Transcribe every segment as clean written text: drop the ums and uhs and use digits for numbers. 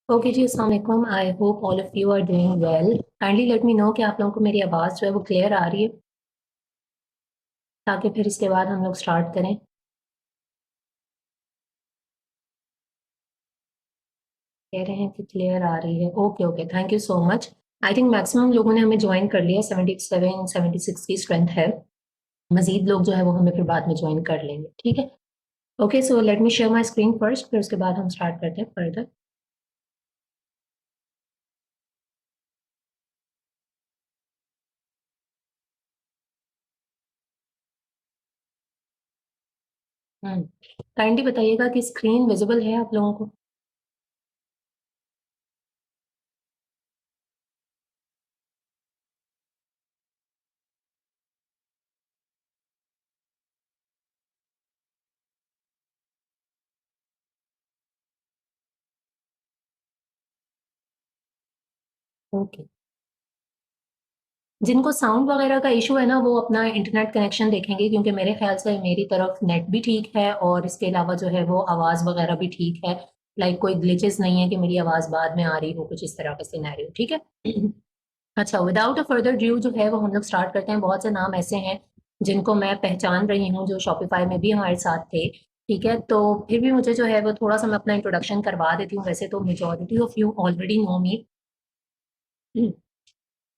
Okay जी, अस्सलाम वालेकुम। I hope all of you are doing well. Kindly let me know कि आप लोगों को मेरी आवाज़ जो है वो क्लियर आ रही है, ताकि फिर इसके बाद हम लोग स्टार्ट करें। कह रहे हैं कि क्लियर आ रही है। Okay okay, thank you so much. I think maximum लोगों ने हमें ज्वाइन कर लिया। 77 76 की स्ट्रेंथ है। मजीद लोग जो है वो हमें फिर बाद में ज्वाइन कर लेंगे, ठीक है। Okay, so let me share my screen first, फिर उसके बाद हम स्टार्ट करते हैं फर्दर। काइंडली बताइएगा कि स्क्रीन विजिबल है आप लोगों को। ओके, जिनको साउंड वगैरह का इशू है ना, वो अपना इंटरनेट कनेक्शन देखेंगे, क्योंकि मेरे ख्याल से मेरी तरफ नेट भी ठीक है और इसके अलावा जो है वो आवाज़ वगैरह भी ठीक है। लाइक कोई ग्लिचेस नहीं है कि मेरी आवाज़ बाद में आ रही हो, कुछ इस तरह का सिनेरियो, ठीक है। अच्छा, विदाउट अ फर्दर ड्यू जो है वो हम लोग स्टार्ट करते हैं। बहुत से नाम ऐसे हैं जिनको मैं पहचान रही हूँ, जो शॉपिफाई में भी हमारे साथ थे, ठीक है। तो फिर भी मुझे जो है वो थोड़ा सा मैं अपना इंट्रोडक्शन करवा देती हूँ। वैसे तो majority of you already know me,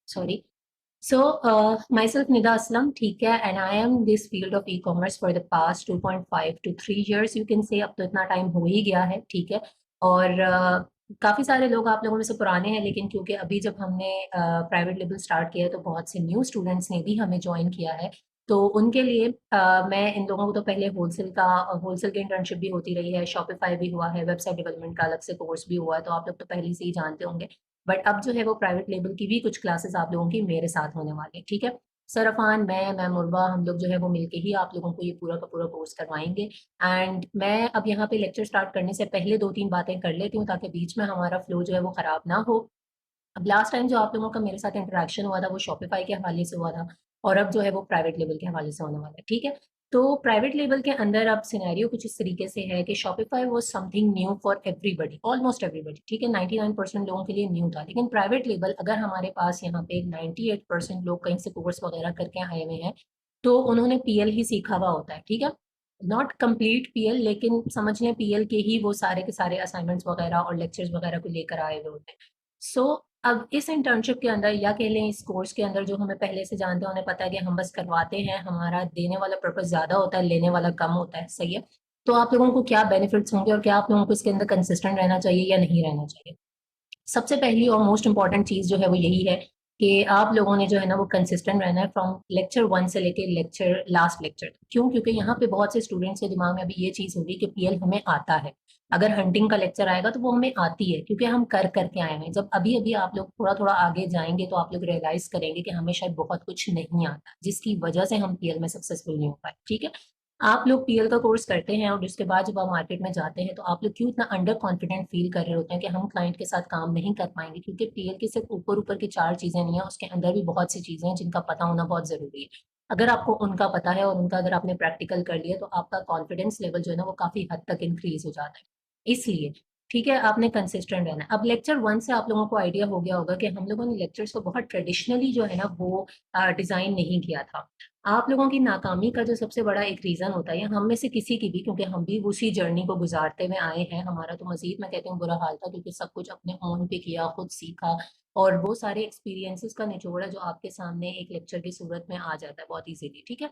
sorry. So, myself Nida Aslam, ठीक है, and I am this field of e-commerce for the past 2.5 to 3 years, you can say। अब तो इतना टाइम हो ही गया है, ठीक है। और काफ़ी सारे लोग आप लोगों में से पुराने हैं, लेकिन क्योंकि अभी जब हमने प्राइवेट लेवल स्टार्ट किया है तो बहुत से न्यू स्टूडेंट्स ने भी हमें ज्वाइन किया है। तो उनके लिए मैं इन लोगों को तो पहले होलसेल की इंटर्नशिप भी होती रही है, शॉपिफाई भी हुआ है, वेबसाइट डेवलपमेंट का अलग से कोर्स भी हुआ है, तो आप लोग तो पहले से ही जानते होंगे। बट अब जो है वो प्राइवेट लेवल की भी कुछ क्लासेस आप लोगों की मेरे साथ होने वाली है, ठीक है। सरफान, मैं मुर्वा, हम लोग जो है वो मिलके ही आप लोगों को ये पूरा का पूरा कोर्स करवाएंगे। एंड मैं अब यहाँ पे लेक्चर स्टार्ट करने से पहले दो तीन बातें कर लेती हूँ, ताकि बीच में हमारा फ्लो जो है वो खराब ना हो। अब लास्ट टाइम जो आप लोगों का मेरे साथ इंटरेक्शन हुआ था वो शॉपिफाई के हवाले से हुआ था, और अब जो है वो प्राइवेट लेवल के हवाले से होने वाला है, ठीक है। तो प्राइवेट लेवल के अंदर अब सिनेरियो कुछ इस तरीके से है कि शॉपिफाई वो something new for everybody, almost everybody, ठीक है। 99% लोगों के लिए न्यू था, लेकिन प्राइवेट लेवल अगर हमारे पास यहाँ पे 98% लोग कहीं से कोर्स वगैरह करके आए हुए हैं, तो उन्होंने पीएल ही सीखा हुआ होता है, ठीक है। नॉट कंप्लीट पीएल, लेकिन समझ लें पीएल के ही वो सारे के सारे असाइनमेंट्स वगैरह और लेक्चर्स वगैरह को लेकर आए हुए होते हैं। सो अब इस इंटर्नशिप के अंदर, या कह लें इस कोर्स के अंदर, जो हमें पहले से जानते हैं, उन्हें पता है कि हम बस करवाते हैं, हमारा देने वाला पर्पस ज्यादा होता है, लेने वाला कम होता है, सही है। तो आप लोगों को क्या बेनिफिट्स होंगे और क्या आप लोगों को इसके अंदर कंसिस्टेंट रहना चाहिए या नहीं रहना चाहिए। सबसे पहली और मोस्ट इंपॉर्टेंट चीज जो है वो यही है कि आप लोगों ने जो है ना वो कंसिस्टेंट रहना है, फ्रॉम लेक्चर 1 से लेके लेक्चर लास्ट लेक्चर तक। क्यों? क्योंकि यहाँ पे बहुत से स्टूडेंट्स के दिमाग में अभी ये चीज होगी कि पीएल हमें आता है। अगर हंटिंग का लेक्चर आएगा तो वो हमें आती है, क्योंकि हम कर करके आए हैं। जब अभी अभी आप लोग थोड़ा थोड़ा आगे जाएंगे तो आप लोग रियलाइज करेंगे कि हमें शायद बहुत कुछ नहीं आता, जिसकी वजह से हम पीएल में सक्सेसफुल नहीं हो पाए, ठीक है। आप लोग पीएल का कोर्स करते हैं और उसके बाद जब आप मार्केट में जाते हैं तो आप लोग क्यों इतना अंडर कॉन्फिडेंट फील कर रहे होते हैं कि हम क्लाइंट के साथ काम नहीं कर पाएंगे, क्योंकि पीएल की सिर्फ ऊपर ऊपर की चार चीजें नहीं है, उसके अंदर भी बहुत सी चीजें हैं जिनका पता होना बहुत जरूरी है। अगर आपको उनका पता है और उनका अगर आपने प्रैक्टिकल कर लिया तो आपका कॉन्फिडेंस लेवल जो है ना वो काफी हद तक इंक्रीज हो जाता है। इसलिए ठीक है, आपने कंसिस्टेंट रहना है। अब लेक्चर 1 से आप लोगों को आइडिया हो गया होगा कि हम लोगों ने लेक्चर्स को बहुत ट्रेडिशनली जो है ना वो डिजाइन नहीं किया था। आप लोगों की नाकामी का जो सबसे बड़ा एक रीजन होता है, या हम में से किसी की भी, क्योंकि हम भी उसी जर्नी को गुजारते हुए आए हैं, हमारा तो मजीद मैं कहती हूँ बुरा हाल था, क्योंकि सब कुछ अपने ओन पे किया, खुद सीखा, और वो सारे एक्सपीरियंसेस का निचोड़ है जो आपके सामने एक लेक्चर की सूरत में आ जाता है बहुत इजीली, ठीक है।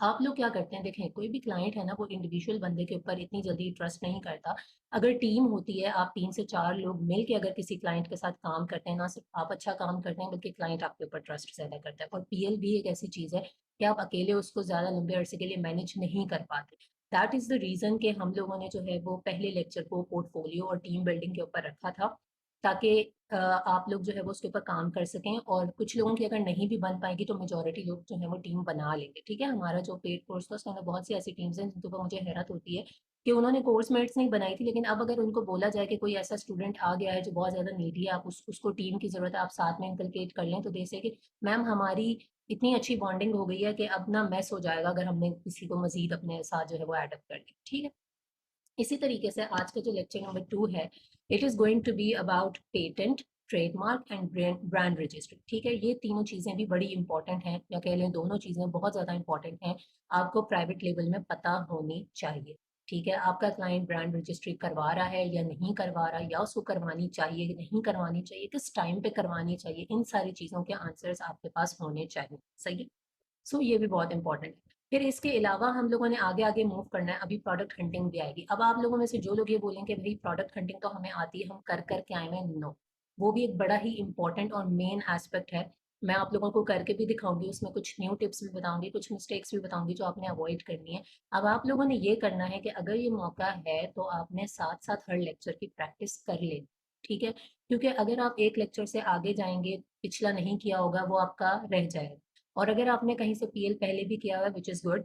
आप लोग क्या करते हैं, देखें, कोई भी क्लाइंट है ना वो इंडिविजुअल बंदे के ऊपर इतनी जल्दी ट्रस्ट नहीं करता। अगर टीम होती है, आप 3 से 4 लोग मिल के अगर किसी क्लाइंट के साथ काम करते हैं, ना सिर्फ आप अच्छा काम करते हैं बल्कि क्लाइंट आपके ऊपर ट्रस्ट ज्यादा करता है। और पीएल भी एक ऐसी चीज है कि आप अकेले उसको ज्यादा लंबे अरसे के लिए मैनेज नहीं कर पाते। दैट इज द रीजन कि हम लोगों ने जो है वो पहले लेक्चर को पोर्टफोलियो और टीम बिल्डिंग के ऊपर रखा था, ताकि आप लोग जो है वो उसके ऊपर काम कर सकें। और कुछ लोगों की अगर नहीं भी बन पाएगी तो मेजोरिटी लोग जो है वो टीम बना लेंगे, ठीक है। हमारा जो पेड कोर्स था उसके अंदर बहुत सी ऐसी टीम्स हैं जिनके ऊपर मुझे हैरत होती है कि उन्होंने कोर्स मेट्स नहीं बनाई थी, लेकिन अब अगर उनको बोला जाए कि कोई ऐसा स्टूडेंट आ गया है जो बहुत ज्यादा नीडी है, आप उसको टीम की जरूरत है, आप साथ में इंकलकेट कर लें, तो जैसे कि मैम हमारी इतनी अच्छी बॉन्डिंग हो गई है कि अब ना मैस हो जाएगा अगर हमने किसी को मजीद अपने साथ जो है वो एडअप कर लिया, ठीक है। इसी तरीके से आज का जो लेक्चर नंबर 2 है, it is going to be about patent, trademark and brand registry. ठीक है, ये तीनों चीज़ें भी बड़ी इंपॉर्टेंट हैं, या कह लें दोनों चीज़ें बहुत ज़्यादा इंपॉर्टेंट हैं, आपको प्राइवेट लेवल में पता होनी चाहिए। ठीक है, आपका क्लाइंट ब्रांड रजिस्ट्री करवा रहा है या नहीं करवा रहा, या उसको करवानी चाहिए या नहीं करवानी चाहिए, किस टाइम पे करवानी चाहिए, इन सारी चीज़ों के आंसर्स आपके पास होने चाहिए। सही है, सो ये भी बहुत इंपॉर्टेंट है। फिर इसके अलावा हम लोगों ने आगे आगे मूव करना है, अभी प्रोडक्ट हंटिंग भी आएगी। अब आप लोगों में से जो लोग ये बोलेंगे भाई प्रोडक्ट हंटिंग तो हमें आती है, हम कर कर के आए हैं, नो, वो भी एक बड़ा ही इंपॉर्टेंट और मेन एस्पेक्ट है। मैं आप लोगों को करके भी दिखाऊंगी, उसमें कुछ न्यू टिप्स भी बताऊंगी, कुछ मिस्टेक्स भी बताऊंगी जो आपने अवॉइड करनी है। अब आप लोगों ने ये करना है कि अगर ये मौका है तो आपने साथ साथ हर लेक्चर की प्रैक्टिस कर लेनी। ठीक है, क्योंकि अगर आप एक लेक्चर से आगे जाएंगे, पिछला नहीं किया होगा, वो आपका रह जाएगा। और अगर आपने कहीं से पीएल पहले भी किया हुआ है, विच इज़ गुड,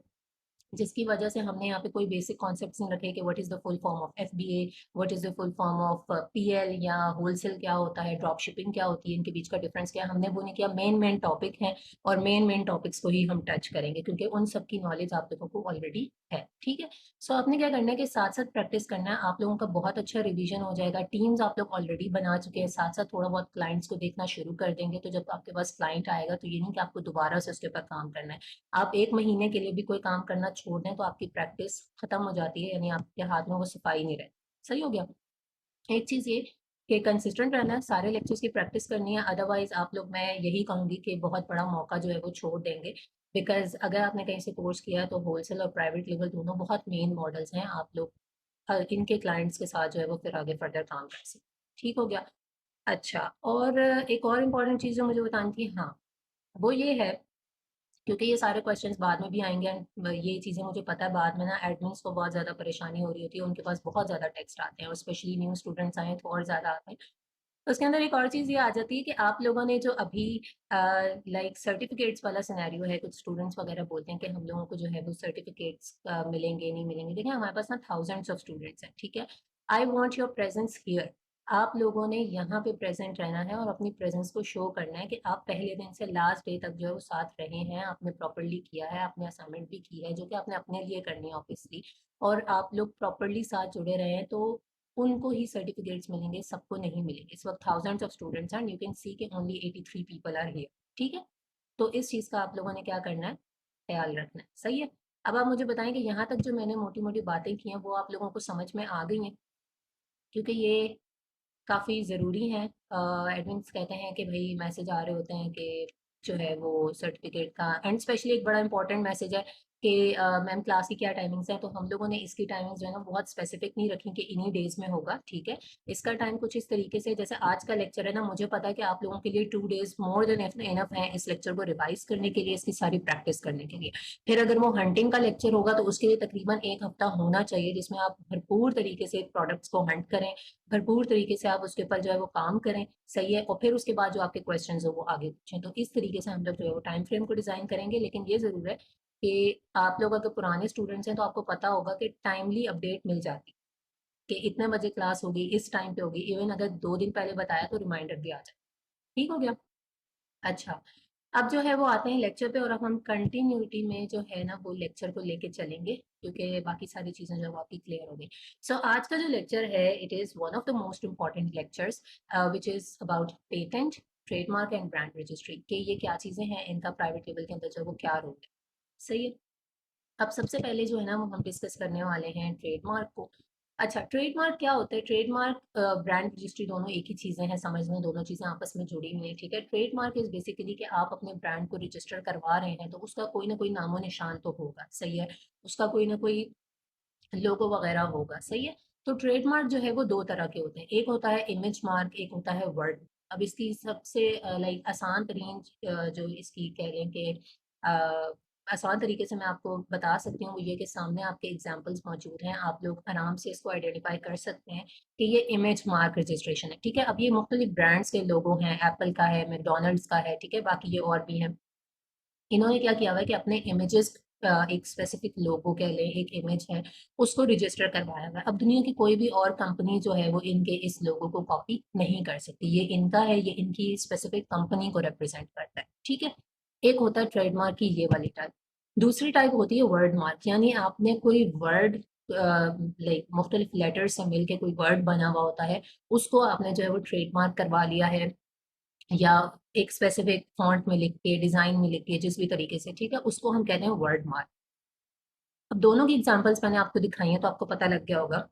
जिसकी वजह से हमने यहाँ पे कोई बेसिक कॉन्सेप्ट्स नहीं रखे कि what is the full form of FBA, what is the full form of PL, या होलसेल क्या होता है, ड्रॉप शिपिंग क्या होती है, इनके बीच का डिफरेंस क्या है, हमने वो नहीं किया। मेन मेन टॉपिक है और मेन मेन टॉपिक्स को ही हम टच करेंगे, क्योंकि उन सब की नॉलेज आप लोगों को ऑलरेडी है। ठीक है, सो आपने क्या करना है कि साथ साथ प्रैक्टिस करना है, आप लोगों का बहुत अच्छा रिवीजन हो जाएगा। टीम्स आप लोग ऑलरेडी बना चुके हैं, साथ साथ थोड़ा बहुत क्लाइंट्स को देखना शुरू कर देंगे, तो जब आपके पास क्लाइंट आएगा तो ये नहीं कि आपको दोबारा से उसके ऊपर काम करना है। आप एक महीने के लिए भी कोई काम करना छोड़ दें तो आपकी प्रैक्टिस खत्म हो जाती है, यानी आपके हाथ में वो सफाई नहीं रहती। सही हो गया। एक चीज ये कि कंसिस्टेंट रहना है, सारे लेक्चर्स की प्रैक्टिस करनी है, अदरवाइज आप लोग, मैं यही कहूंगी कि बहुत बड़ा मौका जो है वो छोड़ देंगे। बिकॉज अगर आपने कहीं से कोर्स किया है तो होलसेल और प्राइवेट लेवल दोनों बहुत मेन मॉडल्स हैं, आप लोग इनके क्लाइंट्स के साथ जो है वो फिर आगे फर्दर काम कर सकते। ठीक हो गया। अच्छा, और एक और इम्पॉर्टेंट चीज़ जो मुझे बतानी थी, हाँ, वो ये है, क्योंकि ये सारे क्वेश्चंस बाद में भी आएंगे एंड ये चीज़ें मुझे पता है बाद में ना एडमिन्स को बहुत ज़्यादा परेशानी हो रही होती है, उनके पास बहुत ज़्यादा टेक्स्ट आते हैं और स्पेशली न्यू स्टूडेंट्स आए हैं तो और ज़्यादा आते हैं। तो उसके अंदर एक और चीज़ ये आ जाती है कि आप लोगों ने जो अभी लाइक सर्टिफिकेट्स वाला सिनेरियो है, कुछ स्टूडेंट्स वगैरह बोलते हैं कि हम लोगों को जो है वो सर्टिफिकेट्स मिलेंगे नहीं मिलेंगे। देखिए हमारे पास ना थाउजेंड्स ऑफ स्टूडेंट्स हैं, ठीक है, I want your presence here. आप लोगों ने यहाँ पे प्रेजेंट रहना है और अपनी प्रेजेंस को शो करना है कि आप पहले दिन से लास्ट डे तक जो है वो साथ रहे हैं, आपने प्रॉपरली किया है, आपने असाइनमेंट भी की है जो कि आपने अपने लिए करनी है ऑब्वियसली, और आप लोग प्रॉपरली साथ जुड़े रहे हैं, तो उनको ही सर्टिफिकेट्स मिलेंगे, सबको नहीं मिलेंगे। इस वक्त थाउजेंड्स ऑफ स्टूडेंट्स हैं, यू कैन सी के ओनली 83 पीपल आर हियर। ठीक है, तो इस चीज़ का आप लोगों ने क्या करना है, ख्याल रखना है। सही है, अब आप मुझे बताएं कि यहाँ तक जो मैंने मोटी मोटी बातें की हैं वो आप लोगों को समझ में आ गई हैं, क्योंकि ये काफ़ी ज़रूरी हैं। एडमिन्स कहते हैं कि भाई मैसेज आ रहे होते हैं कि जो है वो सर्टिफिकेट का, एंड स्पेशली एक बड़ा इंपॉर्टेंट मैसेज है कि मैम क्लास की क्या टाइमिंग्स हैं, तो हम लोगों ने इसकी टाइमिंग्स जो है ना बहुत स्पेसिफिक नहीं रखी कि इन्हीं डेज में होगा। ठीक है, इसका टाइम कुछ इस तरीके से, जैसे आज का लेक्चर है ना, मुझे पता है कि आप लोगों के लिए 2 डेज मोर देन इनफ है इस लेक्चर को रिवाइज करने के लिए, इसकी सारी प्रैक्टिस करने के लिए। फिर अगर वो हंटिंग का लेक्चर होगा तो उसके लिए तकरीबन 1 हफ्ता होना चाहिए, जिसमें आप भरपूर तरीके से प्रोडक्ट्स को हंट करें, भरपूर तरीके से आप उसके ऊपर जो है वो काम करें। सही है, और फिर उसके बाद जो आपके क्वेश्चंस हो वो आगे पूछें। तो इस तरीके से हम लोग जो है वो टाइम फ्रेम को डिजाइन करेंगे, लेकिन ये जरूर है कि आप लोग अगर पुराने स्टूडेंट्स हैं तो आपको पता होगा कि टाइमली अपडेट मिल जाती है कि इतने बजे क्लास होगी, इस टाइम पे होगी, इवन अगर 2 दिन पहले बताया तो रिमाइंडर भी आ जाए। ठीक हो गया। अच्छा, अब जो है वो आते हैं लेक्चर पे, और अब हम कंटिन्यूटी में जो है ना वो लेक्चर को लेके चलेंगे, क्योंकि बाकी सारी चीजें जो है वो आपकी क्लियर हो गई। सो आज का जो लेक्चर है it is one of the most important lectures, which is about patent, trademark and brand registry, के ये क्या चीजें हैं, इनका प्राइवेट लेवल के अंदर जो है वो क्या रोल है। सही है, अब सबसे पहले जो है ना वो हम डिस्कस करने वाले हैं ट्रेडमार्क को। अच्छा, ट्रेडमार्क क्या होता है? ट्रेडमार्क ब्रांड रजिस्ट्री दोनों एक ही चीजें हैं, समझ में दोनों चीजें आपस में जुड़ी हुई हैं। ठीक है, ट्रेडमार्क इज बेसिकली कि आप अपने ब्रांड को रजिस्टर करवा रहे हैं तो उसका कोई ना कोई नामो निशान तो होगा। सही है, उसका कोई ना कोई लोगो वगैरह होगा। सही है, तो ट्रेडमार्क जो है वो 2 तरह के होते हैं, एक होता है इमेज मार्क, एक होता है वर्ड। अब इसकी सबसे लाइक आसान तरीन जो इसकी कह लें कि आसान तरीके से मैं आपको बता सकती हूँ वो ये कि सामने आपके एग्जांपल्स मौजूद हैं, आप लोग आराम से इसको आइडेंटिफाई कर सकते हैं कि ये इमेज मार्क रजिस्ट्रेशन है। ठीक है, अब ये मुख्तलिफ ब्रांड्स के लोगो हैं, एप्पल का है, मैकडोनल्ड्स का है, ठीक है, बाकी ये और भी हैं। इन्होंने क्या किया हुआ है कि अपने इमेजेस, एक स्पेसिफिक लोगो कह लें, एक इमेज है, उसको रजिस्टर करवाया हुआ है। अब दुनिया की कोई भी और कंपनी जो है वो इनके इस लोगो को कॉपी नहीं कर सकती, ये इनका है, ये इनकी स्पेसिफिक कंपनी को रिप्रेजेंट करता है। ठीक है, एक होता है ट्रेडमार्क की ये वाली टाइप। दूसरी टाइप होती है वर्ड मार्क, यानी आपने कोई वर्ड लाइक मुख्तलिफ लेटर्स से मिलके कोई वर्ड बना हुआ होता है, उसको आपने जो है वो ट्रेडमार्क करवा लिया है, या एक स्पेसिफिक फॉन्ट में लिख के, डिजाइन में लिख के, जिस भी तरीके से, ठीक है, उसको हम कहते हैं वर्ड मार्क। अब दोनों की एग्जांपल्स मैंने आपको दिखाई हैं तो आपको पता लग गया होगा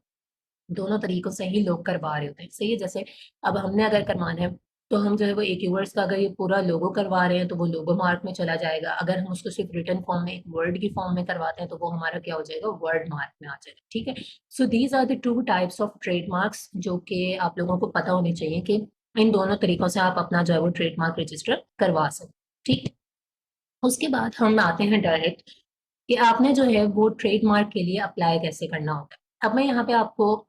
दोनों तरीकों से ही लोग करवा रहे होते हैं, सही है। जैसे अब हमने अगर करवाना है तो हम जो है वो एक यूवर्स का अगर ये पूरा लोगो करवा रहे हैं तो वो लोगो मार्क में चला जाएगा। अगर हम उसको सिर्फ रिटन फॉर्म में एक वर्ड की फॉर्म में करवाते हैं तो वो हमारा क्या हो जाएगा, वर्ड मार्क में आ जाएगा, ठीक है। So these are the two types of trademarks जो कि आप लोगों को पता होने चाहिए कि इन दोनों तरीकों से आप अपना जो है वो ट्रेडमार्क रजिस्टर करवा सकते, ठीक है। उसके बाद हम आते हैं डायरेक्ट कि आपने जो है वो ट्रेडमार्क के लिए अप्लाई कैसे करना होता है। अब मैं यहाँ पे आपको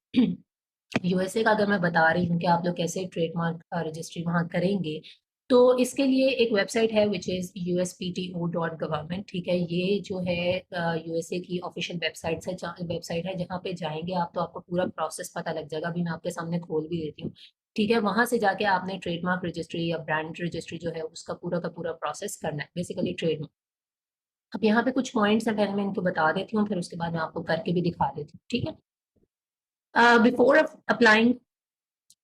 यूएसए का अगर मैं बता रही हूँ कि आप लोग कैसे ट्रेडमार्क रजिस्ट्री वहाँ करेंगे, तो इसके लिए एक वेबसाइट है विच इज़ uspto.government, ठीक है। ये जो है यूएसए की ऑफिशियल वेबसाइट है जहाँ पे जाएंगे आप तो आपको पूरा प्रोसेस पता लग जाएगा। अभी मैं आपके सामने खोल भी देती हूँ, ठीक है। वहां से जाके आपने ट्रेडमार्क रजिस्ट्री या ब्रांड रजिस्ट्री जो है उसका पूरा का पूरा प्रोसेस करना है, बेसिकली ट्रेडमार्क। अब यहाँ पे कुछ पॉइंट्स हैं, पहले मैं इनको बता देती हूँ, फिर उसके बाद मैं आपको करके भी दिखा देती हूँ, ठीक है। Before applying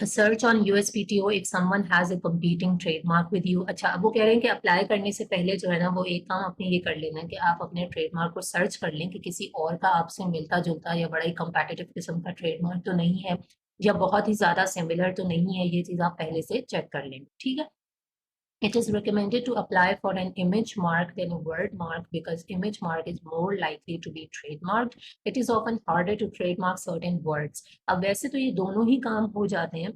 search on USPTO if someone has a competing trademark with you. अच्छा, अब वो कह रहे हैं कि अप्लाई करने से पहले जो है ना वो एक काम अपने ये कर लेना है कि आप अपने ट्रेडमार्क को सर्च कर लें कि किसी और का आपसे मिलता जुलता या बड़ा ही कंपेटिटिव किस्म का ट्रेडमार्क तो नहीं है, या बहुत ही ज्यादा सिमिलर तो नहीं है। ये चीज आप पहले से चेक कर लेंगे, ठीक है। It is recommended to apply for an image mark than a word mark because image mark is more likely to be trademarked. It is often harder to trademark certain words. अब वैसे तो ये दोनों ही काम हो जाते हैं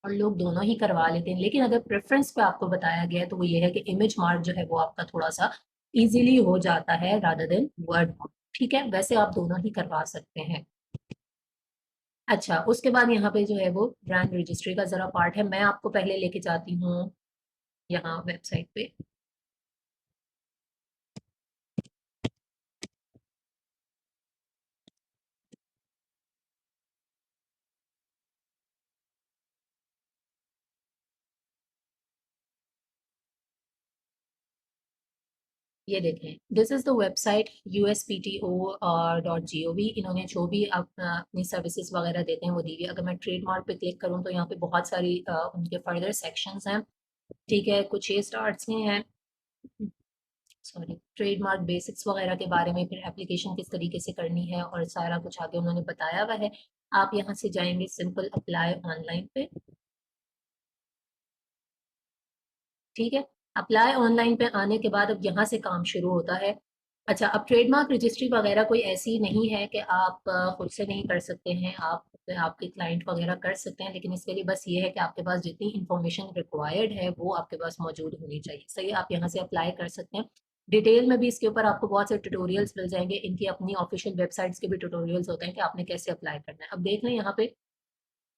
और लोग दोनों ही करवा लेते हैं, लेकिन अगर प्रेफरेंस पे आपको बताया गया है तो वो ये है कि इमेज मार्क जो है वो आपका थोड़ा सा इजीली हो जाता है रादर देन वर्ड मार्क, ठीक है। वैसे आप दोनों ही करवा सकते हैं। अच्छा, उसके बाद यहाँ पे जो है वो ब्रांड रजिस्ट्री का जरा पार्ट है, मैं आपको पहले लेके जाती हूँ यहाँ वेबसाइट पे। ये देखें, this is the website uspto.gov। इन्होंने जो भी अपनी सर्विसेज वगैरह देते हैं वो दी हुई है। अगर मैं ट्रेडमार्क पे क्लिक करूँ तो यहाँ पे बहुत सारी उनके फर्दर सेक्शंस हैं, ठीक है। कुछ ये स्टार्ट्स में हैं, सॉरी, ट्रेडमार्क बेसिक्स वगैरह के बारे में, फिर एप्लीकेशन किस तरीके से करनी है और सारा कुछ आगे उन्होंने बताया हुआ है। आप यहाँ से जाएंगे सिंपल अप्लाई ऑनलाइन पे, ठीक है। अप्लाई ऑनलाइन पे आने के बाद अब यहाँ से काम शुरू होता है। अच्छा, अब ट्रेडमार्क रजिस्ट्री वगैरह कोई ऐसी नहीं है कि आप खुद से नहीं कर सकते हैं, आप आपके क्लाइंट वगैरह कर सकते हैं, लेकिन इसके लिए बस ये है कि आपके पास जितनी इंफॉर्मेशन रिक्वायर्ड है वो आपके पास मौजूद होनी चाहिए, सही है। आप यहाँ से अप्लाई कर सकते हैं। डिटेल में भी इसके ऊपर आपको बहुत से ट्यूटोरियल्स मिल जाएंगे, इनकी अपनी ऑफिशियल वेबसाइट्स के भी ट्यूटोरियल्स होते हैं कि आपने कैसे अप्लाई करना है। अब देख लें यहाँ पे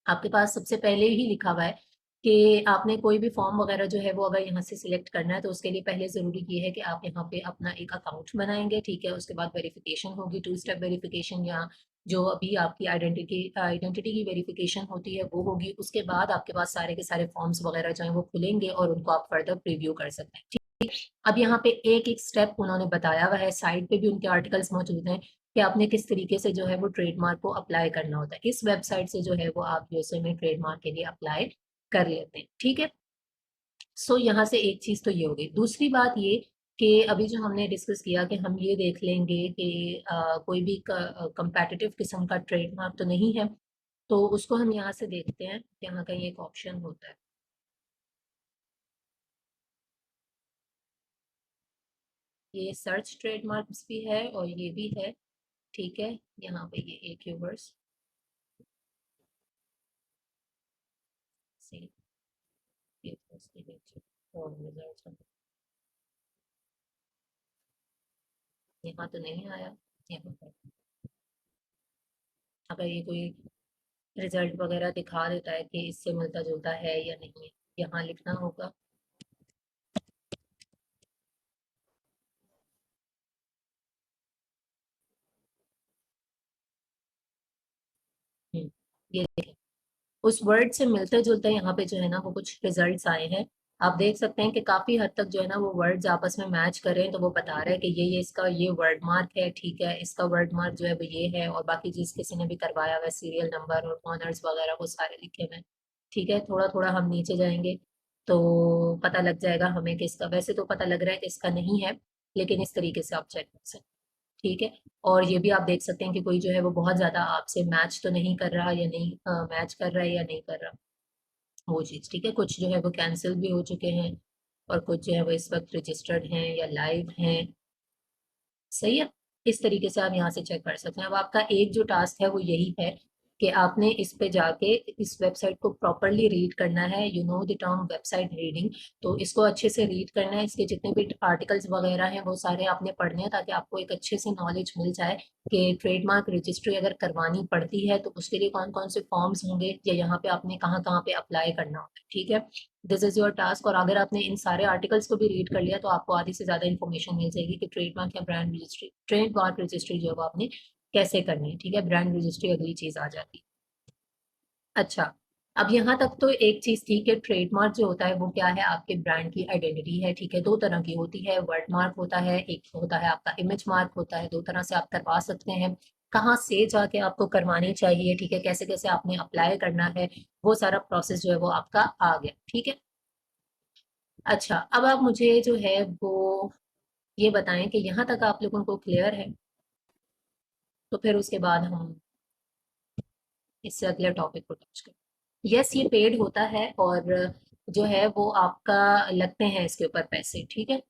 आपके पास सबसे पहले ही लिखा हुआ है कि आपने कोई भी फॉर्म वगैरह जो है वो अगर यहाँ से सिलेक्ट करना है तो उसके लिए पहले ज़रूरी ये है कि आप यहाँ पे अपना एक अकाउंट बनाएंगे, ठीक है। उसके बाद वेरिफिकेशन होगी, टू स्टेप वेरिफिकेशन, या जो अभी आपकी आइडेंटिटी की वेरिफिकेशन होती है वो होगी। उसके बाद आपके पास सारे के सारे फॉर्म्स वगैरह जो है वो खुलेंगे और उनको आप फर्दर प्रीव्यू कर सकते हैं, ठीक है। अब यहाँ पे एक एक स्टेप उन्होंने बताया हुआ है, साइड पे भी उनके आर्टिकल्स मौजूद हैं कि आपने किस तरीके से जो है वो ट्रेडमार्क को अप्लाई करना होता है। इस वेबसाइट से जो है वो आप यूएसए में ट्रेडमार्क के लिए अप्लाई कर लेते हैं, ठीक है। सो यहाँ से एक चीज तो ये हो गई। दूसरी बात ये कि अभी जो हमने डिस्कस किया कि हम ये देख लेंगे कि कोई भी कंपेटिटिव किस्म का ट्रेडमार्क तो नहीं है, तो उसको हम यहाँ से देखते हैं। यहाँ का ये एक ऑप्शन होता है, ये सर्च ट्रेडमार्क्स भी है और ये भी है, ठीक है। यहाँ पे ये एक यूवर्स से और रिजल्ट यहाँ तो नहीं आया। यहाँ पर अगर ये कोई रिजल्ट वगैरह दिखा देता है कि इससे मिलता जुलता है या नहीं है, यहाँ लिखना होगा। ये देखें, उस वर्ड से मिलते जुलते यहाँ पे जो है ना वो कुछ रिजल्ट्स आए हैं, आप देख सकते हैं कि काफी हद तक जो है ना वो वर्ड्स आपस में मैच कर रहे हैं, तो वो बता रहा है कि ये इसका ये वर्ड मार्क है, ठीक है, इसका वर्ड मार्क जो है वो ये है, और बाकी चीज किसी ने भी करवाया हुआ है, सीरियल नंबर और ऑनर्स वगैरह वो सारे लिखे हुए हैं। ठीक है, थोड़ा थोड़ा हम नीचे जाएंगे तो पता लग जाएगा हमें कि इसका, वैसे तो पता लग रहा है कि इसका नहीं है, लेकिन इस तरीके से आप चेक कर सकते हैं। ठीक है, और ये भी आप देख सकते हैं कि कोई जो है वो बहुत ज्यादा आपसे मैच तो नहीं कर रहा, या नहीं मैच कर रहा है या नहीं कर रहा वो चीज। ठीक है, कुछ जो है वो कैंसिल भी हो चुके हैं, और कुछ जो है वो इस वक्त रजिस्टर्ड हैं या लाइव हैं। सही है, इस तरीके से आप यहाँ से चेक कर सकते हैं। अब आपका एक जो टास्क है वो यही है कि आपने इस पे जाके इस वेबसाइट को प्रॉपरली रीड करना है। You know the term website reading, तो इसको अच्छे से रीड करना है। इसके जितने भी आर्टिकल्स वगैरह हैं वो सारे आपने पढ़ने हैं, ताकि आपको एक अच्छे से नॉलेज मिल जाए कि ट्रेडमार्क रजिस्ट्री अगर करवानी पड़ती है तो उसके लिए कौन कौन से फॉर्म्स होंगे, या यहाँ पे आपने कहाँ कहाँ पे अप्लाई करना होगा। ठीक है, दिस इज योर टास्क। और अगर आपने इन सारे आर्टिकल्स को भी रीड कर लिया तो आपको आधी से ज्यादा इन्फॉर्मेशन मिल जाएगी कि ट्रेडमार्क या ब्रांड रजिस्ट्री, ट्रेडमार्क रजिस्ट्री जो है वो आपने कैसे करनी है। ठीक है, ब्रांड रजिस्ट्री अगली चीज आ जाती है। अच्छा, अब यहाँ तक तो एक चीज थी कि ट्रेडमार्क जो होता है वो क्या है, आपके ब्रांड की आइडेंटिटी है। ठीक है, दो तरह की होती है, वर्ड मार्क होता है, एक होता है आपका इमेज मार्क होता है। दो तरह से आप करवा सकते हैं। कहाँ से जाके आपको करवानी चाहिए, ठीक है, कैसे कैसे आपने अप्लाई करना है, वो सारा प्रोसेस जो है वो आपका आ गया। ठीक है, अच्छा, अब आप मुझे जो है वो ये बताएं कि यहाँ तक आप लोगों को क्लियर है, तो फिर उसके बाद हम इससे अगले टॉपिक को टच करें। यस, ये पेड होता है, और जो है वो आपका लगते हैं इसके ऊपर पैसे। ठीक है,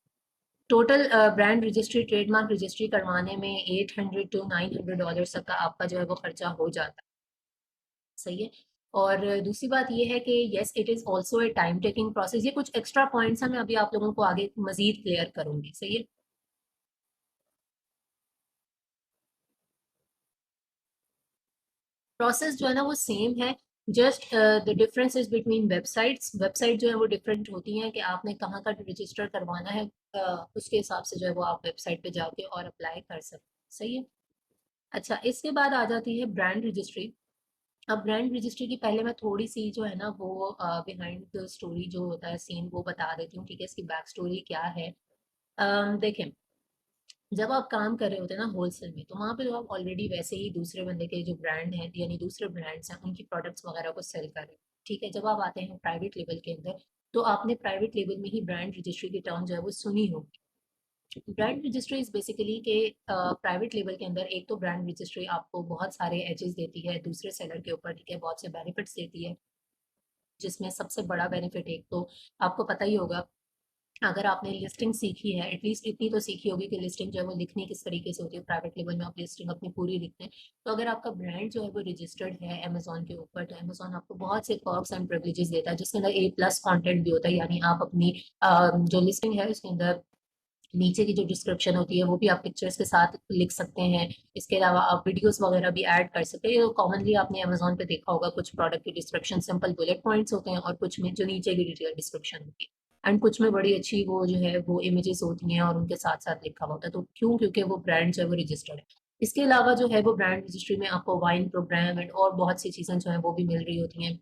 total brand registry, trademark registry करवाने में $800 to $900 तक का आपका जो है वो खर्चा हो जाता है। सही है, और दूसरी बात ये है कि yes, it is also a time taking process. ये कुछ एक्स्ट्रा पॉइंट्स हैं, मैं अभी आप लोगों को आगे मजीद क्लियर करूंगी। सही है, प्रोसेस जो है ना वो सेम है, just the difference is between websites. Website जो है वो डिफरेंट होती हैं कि आपने कहाँ का रजिस्टर करवाना है, उसके हिसाब से जो है वो आप वेबसाइट पे जाके और अप्लाई कर सकते हैं। सही है, अच्छा, इसके बाद आ जाती है ब्रांड रजिस्ट्री। अब ब्रांड रजिस्ट्री की पहले मैं थोड़ी सी जो है ना वो बिहाइंड द स्टोरी जो होता है सीन वो बता देती हूँ। ठीक है, इसकी बैक स्टोरी क्या है। देखें, जब आप काम कर रहे होते हैं ना होलसेल में, तो वहां पे तो आप ऑलरेडी वैसे ही दूसरे बंदे के जो ब्रांड हैं, यानी दूसरे ब्रांड्स हैं, उनकी प्रोडक्ट्स वगैरह को सेल कर रहे हैं। ठीक है, जब आप आते हैं प्राइवेट लेवल के अंदर, तो आपने प्राइवेट लेवल में ही ब्रांड रजिस्ट्री की टर्म जो है वो सुनी होगी। ब्रांड रजिस्ट्री इज बेसिकली के प्राइवेट लेवल के अंदर एक तो ब्रांड रजिस्ट्री आपको बहुत सारे एजेस देती है दूसरे सेलर के ऊपर। ठीक है, बहुत से बेनिफिट्स देती है, जिसमें सबसे बड़ा बेनिफिट एक तो आपको पता ही होगा, अगर आपने लिस्टिंग सीखी है, एटलीस्ट इतनी तो सीखी होगी कि लिस्टिंग जो है वो लिखनी किस तरीके से होती है। प्राइवेट लेवल में आप लिस्टिंग अपनी पूरी लिखते हैं, तो अगर आपका ब्रांड जो है वो रजिस्टर्ड है अमेजोन के ऊपर, तो अमेजोन आपको बहुत से पर्क्स एंड प्रिविलेजेस देता है, जिसके अंदर A+ कंटेंट भी होता है। यानी आप अपनी जो लिस्टिंग है उसके अंदर नीचे की जो डिस्क्रिप्शन होती है वो भी आप पिक्चर्स के साथ लिख सकते हैं। इसके अलावा आप वीडियोस वगैरह भी ऐड कर सकते हैं। कॉमनली आपने अमेजोन पे देखा होगा, कुछ प्रोडक्ट की डिस्क्रिप्शन सिंपल बुलेट पॉइंट्स होते हैं, और कुछ में जो नीचे की डिटेल डिस्क्रिप्शन होती है, एंड कुछ में बड़ी अच्छी वो जो है वो इमेजेस होती हैं और उनके साथ साथ लिखा हुआ होता है। तो क्यों, क्योंकि वो ब्रांड जो है वो रजिस्टर्ड है। इसके अलावा जो है वो ब्रांड रजिस्ट्री में आपको वाइन प्रोग्राम एंड और बहुत सी चीजें जो है वो भी मिल रही होती हैं।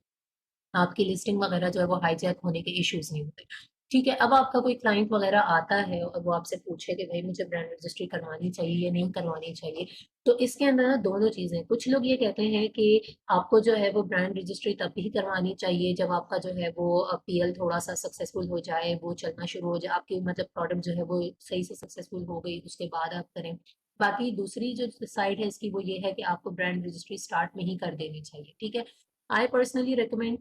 आपकी लिस्टिंग वगैरह जो है वो हाईजैक होने के इश्यूज नहीं होते। ठीक है, अब आपका कोई क्लाइंट वगैरह आता है और वो आपसे पूछे कि भाई मुझे ब्रांड रजिस्ट्री करवानी चाहिए या नहीं करवानी चाहिए, तो इसके अंदर ना दोनों चीजें, कुछ लोग ये कहते हैं कि आपको जो है वो ब्रांड रजिस्ट्री तब ही करवानी चाहिए जब आपका जो है वो PL थोड़ा सा सक्सेसफुल हो जाए, वो चलना शुरू हो जाए, आपकी मतलब प्रोडक्ट जो है वो सही से सक्सेसफुल हो गई, उसके बाद आप करें। बाकी दूसरी जो साइड है इसकी वो ये है कि आपको ब्रांड रजिस्ट्री स्टार्ट में ही कर देनी चाहिए। ठीक है, आई पर्सनली रिकमेंड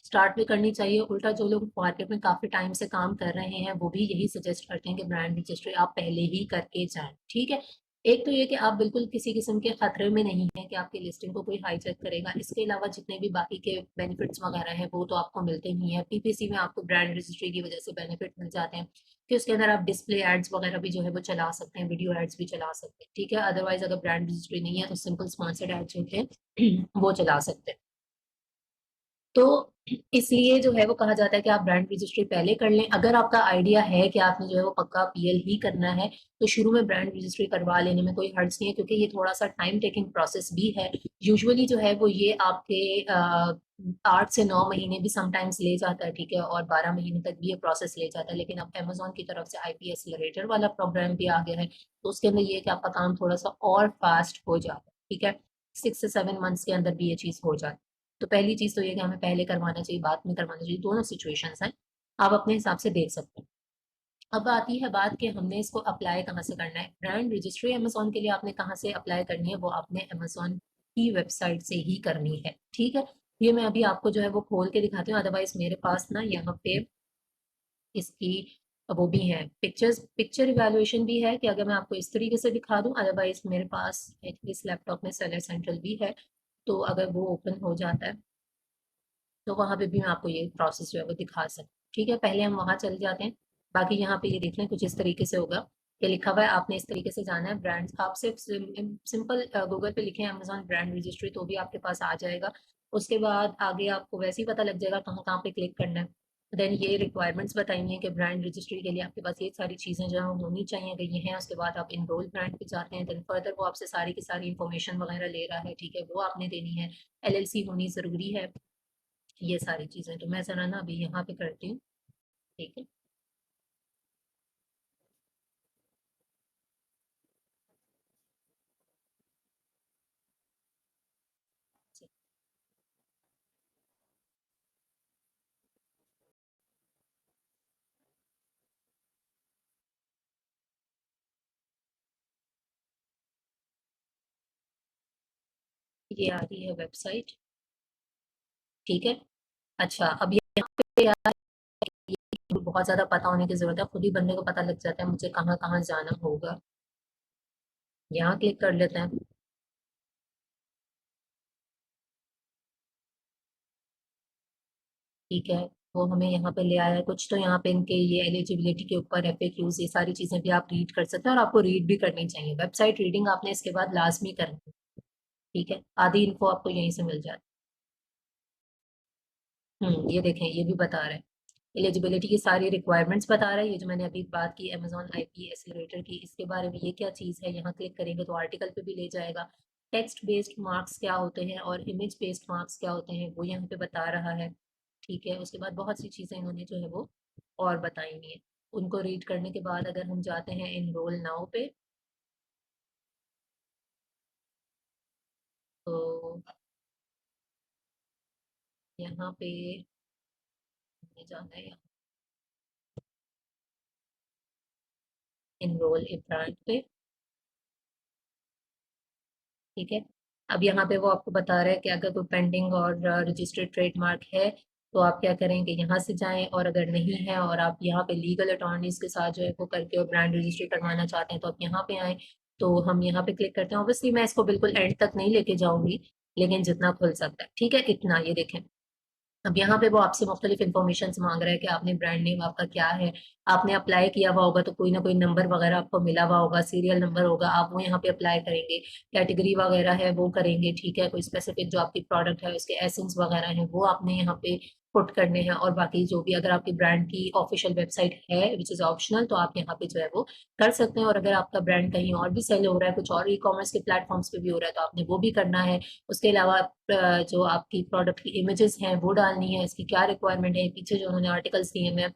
स्टार्ट भी करनी चाहिए। उल्टा जो लोग मार्केट में काफी टाइम से काम कर रहे हैं वो भी यही सजेस्ट करते हैं कि ब्रांड रजिस्ट्री आप पहले ही करके जाएं। ठीक है, एक तो ये कि आप बिल्कुल किसी किस्म के खतरे में नहीं है कि आपकी लिस्टिंग को कोई हाईजैक करेगा। इसके अलावा जितने भी बाकी के बेनिफिट्स वगैरह हैं वो तो आपको मिलते ही हैं। PPC में आपको ब्रांड रजिस्ट्री की वजह से बेनिफिट मिल जाते हैं कि उसके अंदर आप डिस्प्ले एड्स वगैरह भी जो है वो चला सकते हैं, वीडियो एड्स भी चला सकते हैं। ठीक है, अदरवाइज अगर ब्रांड रजिस्ट्री नहीं है तो सिंपल स्पॉन्सर्ड एड्स होते हैं वो चला सकते हैं। तो इसलिए जो है वो कहा जाता है कि आप ब्रांड रजिस्ट्री पहले कर लें। अगर आपका आइडिया है कि आपने जो है वो पक्का PL ही करना है, तो शुरू में ब्रांड रजिस्ट्री करवा लेने में कोई हर्ज नहीं है, क्योंकि ये थोड़ा सा टाइम टेकिंग प्रोसेस भी है। यूजुअली जो है वो ये आपके 8 से 9 महीने भी समटाइम्स ले जाता है, ठीक है, और 12 महीने तक भी ये प्रोसेस ले जाता है। लेकिन अब अमेज़न की तरफ से आईपी एक्सेलरेटर वाला प्रोग्राम भी आ गया है, तो उसके अंदर ये है कि आपका काम थोड़ा-सा और फास्ट हो जाता है, ठीक है? 6 से 7 मंथ्स के अंदर भी ये चीज़ हो जाती है। तो पहली चीज़ तो ये है कि हमें पहले करवाना चाहिए, बाद में करवाना चाहिए, दोनों सिचुएशंस हैं। आप अपने हिसाब से देख सकते हैं। अब आती है बात कि हमने इसको अप्लाई कहाँ से करना है। ब्रांड रजिस्ट्री अमेज़न के लिए आपने कहाँ से अप्लाई करनी है, वो आपने अमेज़न की वेबसाइट से ही करनी है, ठीक है? ये मैं अभी आपको जो है वो खोल के दिखाती हूँ, अदरवाइज़ मेरे पास ना यहाँ पे इसकी वो भी है, पिक्चर इवैल्यूएशन भी है कि अगर मैं आपको इस तरीके से दिखा दूँ, अदरवाइज़ मेरे पास इस लैपटॉप में सेलर सेंट्रल भी है, तो अगर वो ओपन हो जाता है तो वहाँ पे भी मैं आपको ये प्रोसेस जो है वो दिखा सकती हूँ। ठीक है, पहले हम वहाँ चले जाते हैं। बाकी यहाँ पे ये देख लें कुछ इस तरीके से होगा, ये लिखा हुआ है आपने इस तरीके से जाना है ब्रांड्स। आप सिर्फ सिंपल गूगल पे लिखें अमेजॉन ब्रांड रजिस्ट्री तो भी आपके पास आ जाएगा। उसके बाद आगे आपको वैसे ही पता लग जाएगा कहाँ कहाँ पे क्लिक करना है। देन ये रिक्वायरमेंट्स बताएंगे कि ब्रांड रजिस्ट्री के लिए आपके पास ये सारी चीज़ें जो है होनी चाहिए, अगर ये हैं। उसके बाद आप इनरोल ब्रांड पे जाते हैं, देन फर्दर वो आपसे सारी की सारी इन्फॉर्मेशन वगैरह ले रहा है, ठीक है, वो आपने देनी है। एलएलसी होनी ज़रूरी है, ये सारी चीज़ें। तो मैं ज़रा ना अभी यहाँ पे करती हूँ, ठीक है। ये आ रही है वेबसाइट, ठीक है। अच्छा, अब यहाँ पे यार ये बहुत ज़्यादा पता होने की ज़रूरत है, खुद ही बंदे को पता लग जाता है मुझे कहाँ कहाँ जाना होगा। यहाँ क्लिक कर लेते हैं, ठीक है। वो हमें यहाँ पे ले आया है कुछ, तो यहाँ पे इनके ये एलिजिबिलिटी के ऊपर एफएक्यूज, ये सारी चीज़ें भी आप रीड कर सकते हैं, और आपको रीड भी करनी चाहिए। वेबसाइट रीडिंग आपने इसके बाद लाजमी करनी है, ठीक है। आधी इन्फो आपको यहीं से मिल जाती है। ये देखें, ये भी बता रहा है एलिजिबिलिटी की सारी रिक्वायरमेंट्स बता रहा है। ये जो मैंने अभी बात की अमेजॉन आईपी एक्सेलरेटर की, इसके बारे में ये क्या चीज़ है, यहाँ क्लिक करेंगे तो आर्टिकल पे भी ले जाएगा। टेक्स्ट बेस्ड मार्क्स क्या होते हैं और इमेज बेस्ड मार्क्स क्या होते हैं वो यहाँ पे बता रहा है, ठीक है। उसके बाद बहुत सी चीज़ें इन्होंने जो है वो और बताई हुई है। उनको रीड करने के बाद अगर हम जाते हैं इनरोल नाउ पे, तो यहाँ पे हमें जाना है इनरोल ए ब्रांड पे, ठीक है। अब यहाँ पे वो आपको बता रहा है कि अगर कोई पेंडिंग और रजिस्टर्ड ट्रेडमार्क है तो आप क्या करेंगे, यहाँ से जाएं, और अगर नहीं है और आप यहाँ पे लीगल अटॉर्नीज के साथ जो है वो करके और ब्रांड रजिस्ट्री करवाना चाहते हैं तो आप यहाँ पे आए। तो हम यहाँ पे क्लिक करते हैं। ऑब्वियसली मैं इसको बिल्कुल एंड तक नहीं लेके जाऊंगी, लेकिन जितना खुल सकता है, ठीक है, इतना। ये देखें, अब यहाँ पे वो आपसे मुख्तलिफ इन्फॉर्मेशन मांग रहा है कि आपने ब्रांड नेम आपका क्या है, आपने अप्लाई किया हुआ होगा तो कोई ना कोई नंबर वगैरह आपको मिला हुआ होगा, सीरियल नंबर होगा, आप वो यहाँ पे अप्लाई करेंगे। कैटेगरी वगैरह है वो करेंगे, ठीक है। कोई स्पेसिफिक जो आपकी प्रोडक्ट है उसके एसेंस वगैरह हैं वो आपने यहाँ पे पुट करने हैं। और बाकी जो भी अगर आपकी ब्रांड की ऑफिशियल वेबसाइट है विच इज़ ऑप्शनल, तो आप यहाँ पे जो है वो कर सकते हैं। और अगर आपका ब्रांड कहीं और भी सेल हो रहा है, कुछ और ई कॉमर्स के प्लेटफॉर्म्स पे भी हो रहा है, तो आपने वो भी करना है। उसके अलावा जो आपकी प्रोडक्ट की इमेजेस हैं वो डालनी है, इसकी क्या रिक्वायरमेंट है, पीछे जो उन्होंने आर्टिकल्स दिए हैं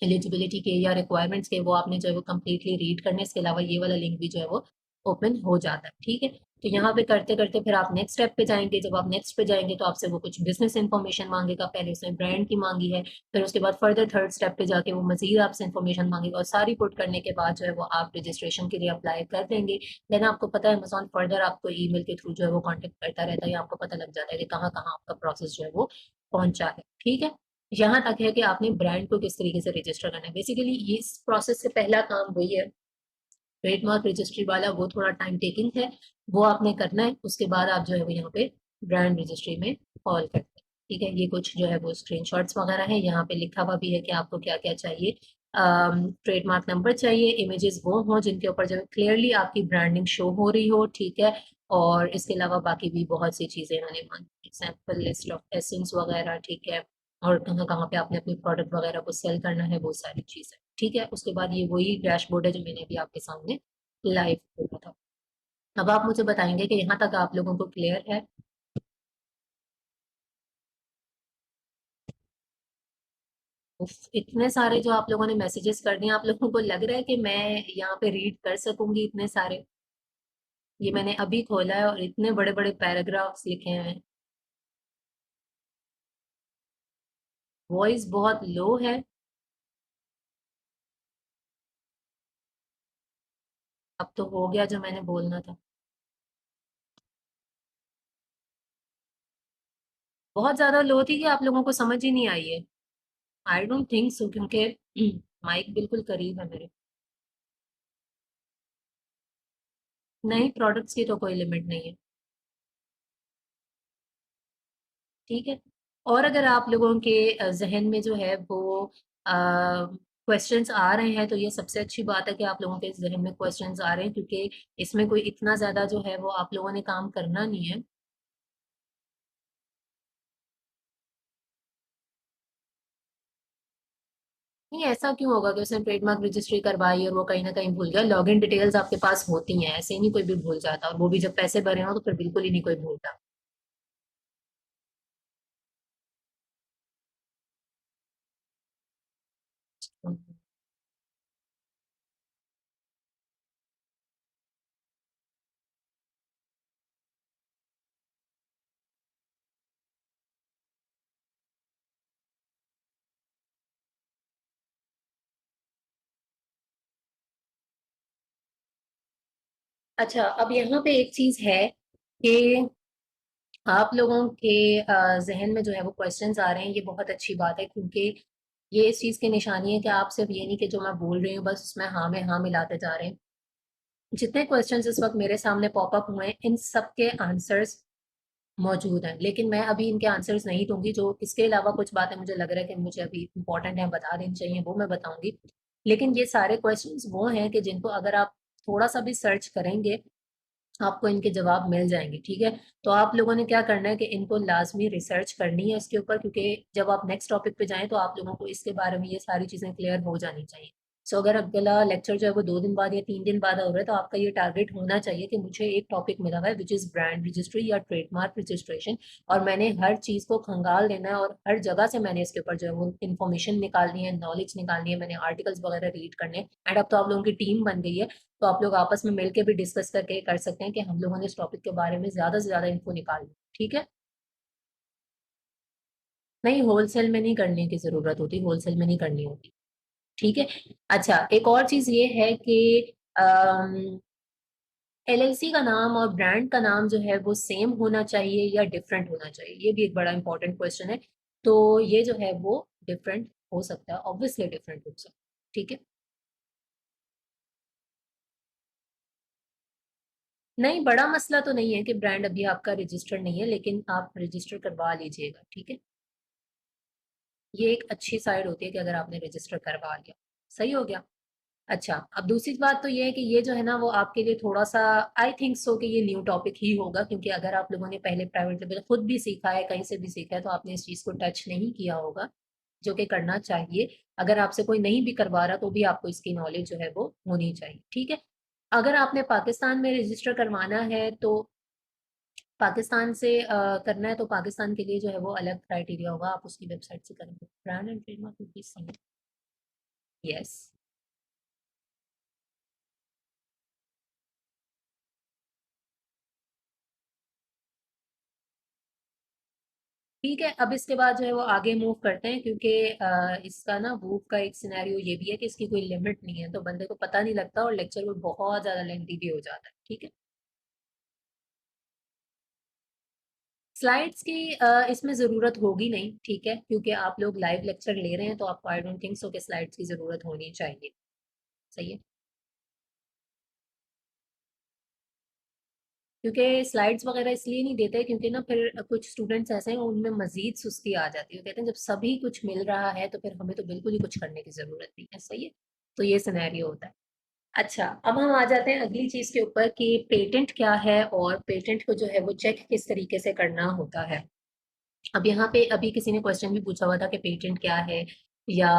एलिजिबिलिटी के या रिक्वायरमेंट्स के, वो आपने जो है वो कम्प्लीटली रीड करने। इसके अलावा ये वाला लिंक भी जो है वो ओपन हो जाता है, ठीक है। तो यहाँ पे करते करते फिर आप नेक्स्ट स्टेप पे जाएंगे। जब आप नेक्स्ट पे जाएंगे तो आपसे वो कुछ बिजनेस इन्फॉर्मेशन मांगेगा, पहले उसने ब्रांड की मांगी है, फिर उसके बाद फर्दर थर्ड स्टेप पे जाके वो मजीद आपसे इन्फॉर्मेशन मांगेगा, और सारी पुट करने के बाद जो है वो आप रजिस्ट्रेशन के लिए अप्लाई कर देंगे। देन आपको पता है अमेजोन फर्दर आपको ईमेल के थ्रू जो है वो कॉन्टेक्ट करता रहता है, आपको पता लग जाता है कि कहाँ कहाँ आपका प्रोसेस जो है वो पहुंचा है, ठीक है। यहाँ तक है कि आपने ब्रांड को किस तरीके से रजिस्टर करना है। बेसिकली ये इस प्रोसेस से पहला काम वही है, ट्रेडमार्क रजिस्ट्री वाला, वो थोड़ा टाइम टेकिंग है, वो आपने करना है। उसके बाद आप जो है वो यहाँ पे ब्रांड रजिस्ट्री में कॉल करते हैं, ठीक है। ये कुछ जो है वो स्क्रीनशॉट्स वगैरह है, यहाँ पे लिखा हुआ भी है कि आपको क्या क्या चाहिए। ट्रेडमार्क नंबर चाहिए, इमेजेस वो हों जिनके ऊपर जो क्लियरली आपकी ब्रांडिंग शो हो रही हो, ठीक है। और इसके अलावा बाकी भी बहुत सी चीज़ें इन्होंने मांगी, एग्जाम्पल लिस्ट ऑफ एसेंस वगैरह, ठीक है। और कहाँ कहाँ पे आपने अपनी प्रोडक्ट वगैरह को सेल करना है, वो सारी चीज़ें, ठीक है। उसके बाद ये वही डैशबोर्ड है जो मैंने अभी आपके सामने लाइव खोला था। अब आप मुझे बताएंगे कि यहाँ तक आप लोगों को क्लियर है। उफ, इतने सारे जो आप लोगों ने मैसेजेस कर दिए, आप लोगों को लग रहा है कि मैं यहाँ पे रीड कर सकूंगी इतने सारे? ये मैंने अभी खोला है और इतने बड़े बड़े पैराग्राफ्स लिखे हैं। वॉइस बहुत लो है। अब तो हो गया जो मैंने बोलना था। बहुत ज्यादा लो थी कि आप लोगों को समझ ही नहीं आई है? आई डोंट थिंक सो, क्योंकि माइक बिल्कुल करीब है मेरे। नहीं, प्रोडक्ट्स की तो कोई लिमिट नहीं है। ठीक है। और अगर आप लोगों के जहन में जो है वो क्वेश्चंस आ रहे हैं, तो ये सबसे अच्छी बात है कि आप लोगों के जहन में क्वेश्चंस आ रहे हैं, क्योंकि इसमें कोई इतना ज्यादा जो है वो आप लोगों ने काम करना नहीं है। नहीं, ऐसा क्यों होगा कि उसने ट्रेडमार्क रजिस्ट्री करवाई और वो कहीं ना कहीं भूल गया? लॉगिन डिटेल्स आपके पास होती हैं, ऐसे ही नहीं कोई भी भूल जाता, और वो भी जब पैसे भरे हो तो फिर बिल्कुल ही नहीं कोई भूलता। अच्छा, अब यहाँ पे एक चीज है कि आप लोगों के जहन में जो है वो क्वेश्चंस आ रहे हैं, ये बहुत अच्छी बात है, क्योंकि ये इस चीज की निशानी है कि आप सिर्फ ये नहीं कि जो मैं बोल रही हूँ बस उसमें हाँ में हाँ मिलाते जा रहे हैं। जितने क्वेश्चंस इस वक्त मेरे सामने पॉपअप हुए हैं, इन सब के आंसर्स मौजूद हैं, लेकिन मैं अभी इनके आंसर्स नहीं दूंगी। जो इसके अलावा कुछ बातें मुझे लग रहा है कि मुझे अभी इंपॉर्टेंट है, बता देनी चाहिए, वो मैं बताऊंगी। लेकिन ये सारे क्वेश्चंस वो हैं कि जिनको अगर आप थोड़ा सा भी सर्च करेंगे, आपको इनके जवाब मिल जाएंगे। ठीक है। तो आप लोगों ने क्या करना है कि इनको लाजमी रिसर्च करनी है इसके ऊपर, क्योंकि जब आप नेक्स्ट टॉपिक पे जाएं तो आप लोगों को इसके बारे में ये सारी चीजें क्लियर हो जानी चाहिए। सो अगर अगला लेक्चर जो है वो 2 दिन बाद या 3 दिन बाद हो रहा है, तो आपका ये टारगेट होना चाहिए कि मुझे एक टॉपिक मिला हुआ है विच इज ब्रांड रजिस्ट्री या ट्रेडमार्क रजिस्ट्रेशन, और मैंने हर चीज को खंगाल देना है और हर जगह से मैंने इसके ऊपर जो है वो इन्फॉर्मेशन निकालनी है, नॉलेज निकालनी है, मैंने आर्टिकल्स वगैरह रीड करने हैं। एंड अब तो आप लोगों की टीम बन गई है, तो आप लोग आपस में मिलकर भी डिस्कस करके कर सकते हैं कि हम लोगों ने इस टॉपिक के बारे में ज्यादा से ज्यादा इन्फो निकाली। ठीक है। नहीं, होलसेल में नहीं करने की जरूरत होती, होलसेल में नहीं करनी होती। ठीक है। अच्छा, एक और चीज ये है कि एलएलसी का नाम और ब्रांड का नाम जो है वो सेम होना चाहिए या डिफरेंट होना चाहिए? ये भी एक बड़ा इंपॉर्टेंट क्वेश्चन है। तो ये जो है वो डिफरेंट हो सकता है, ऑब्वियसली डिफरेंट हो सकता है। ठीक है। नहीं, बड़ा मसला तो नहीं है कि ब्रांड अभी आपका रजिस्टर्ड नहीं है, लेकिन आप रजिस्टर करवा लीजिएगा। ठीक है। ये एक अच्छी साइड होती है कि अगर आपने रजिस्टर करवा लिया, सही हो गया। अच्छा, अब दूसरी बात तो ये है कि ये जो है ना वो आपके लिए थोड़ा सा, आई थिंक सो कि ये न्यू टॉपिक ही होगा, क्योंकि अगर आप लोगों ने पहले प्राइवेट लेवल खुद भी सीखा है, कहीं से भी सीखा है, तो आपने इस चीज को टच नहीं किया होगा, जो कि करना चाहिए। अगर आपसे कोई नहीं भी करवा रहा तो भी आपको इसकी नॉलेज जो है वो होनी चाहिए। ठीक है। अगर आपने पाकिस्तान में रजिस्टर करवाना है तो पाकिस्तान से करना है, तो पाकिस्तान के लिए जो है वो अलग क्राइटेरिया होगा, आप उसकी वेबसाइट से करेंगे। Brand and trademark will be same. Yes. ठीक है, अब इसके बाद जो है वो आगे मूव करते हैं, क्योंकि इसका ना मूव का एक सिनेरियो ये भी है कि इसकी कोई लिमिट नहीं है, तो बंदे को पता नहीं लगता और लेक्चर वो बहुत ज्यादा लेंथी भी हो जाता है। ठीक है। स्लाइड्स की इसमें ज़रूरत होगी नहीं। ठीक है, क्योंकि आप लोग लाइव लेक्चर ले रहे हैं, तो आपको आई डोंट थिंक सो कि स्लाइड्स की ज़रूरत होनी चाहिए। सही है। क्योंकि स्लाइड्स वगैरह इसलिए नहीं देते क्योंकि ना फिर कुछ स्टूडेंट्स ऐसे हैं उनमें मजीद सुस्ती आ जाती है, वो कहते हैं जब सभी कुछ मिल रहा है तो फिर हमें तो बिल्कुल ही कुछ करने की ज़रूरत नहीं है। सही है। तो ये सिनेरियो होता है। अच्छा, अब हम आ जाते हैं अगली चीज़ के ऊपर कि पेटेंट क्या है और पेटेंट को जो है वो चेक किस तरीके से करना होता है। अब यहाँ पे अभी किसी ने क्वेश्चन भी पूछा हुआ था कि पेटेंट क्या है, या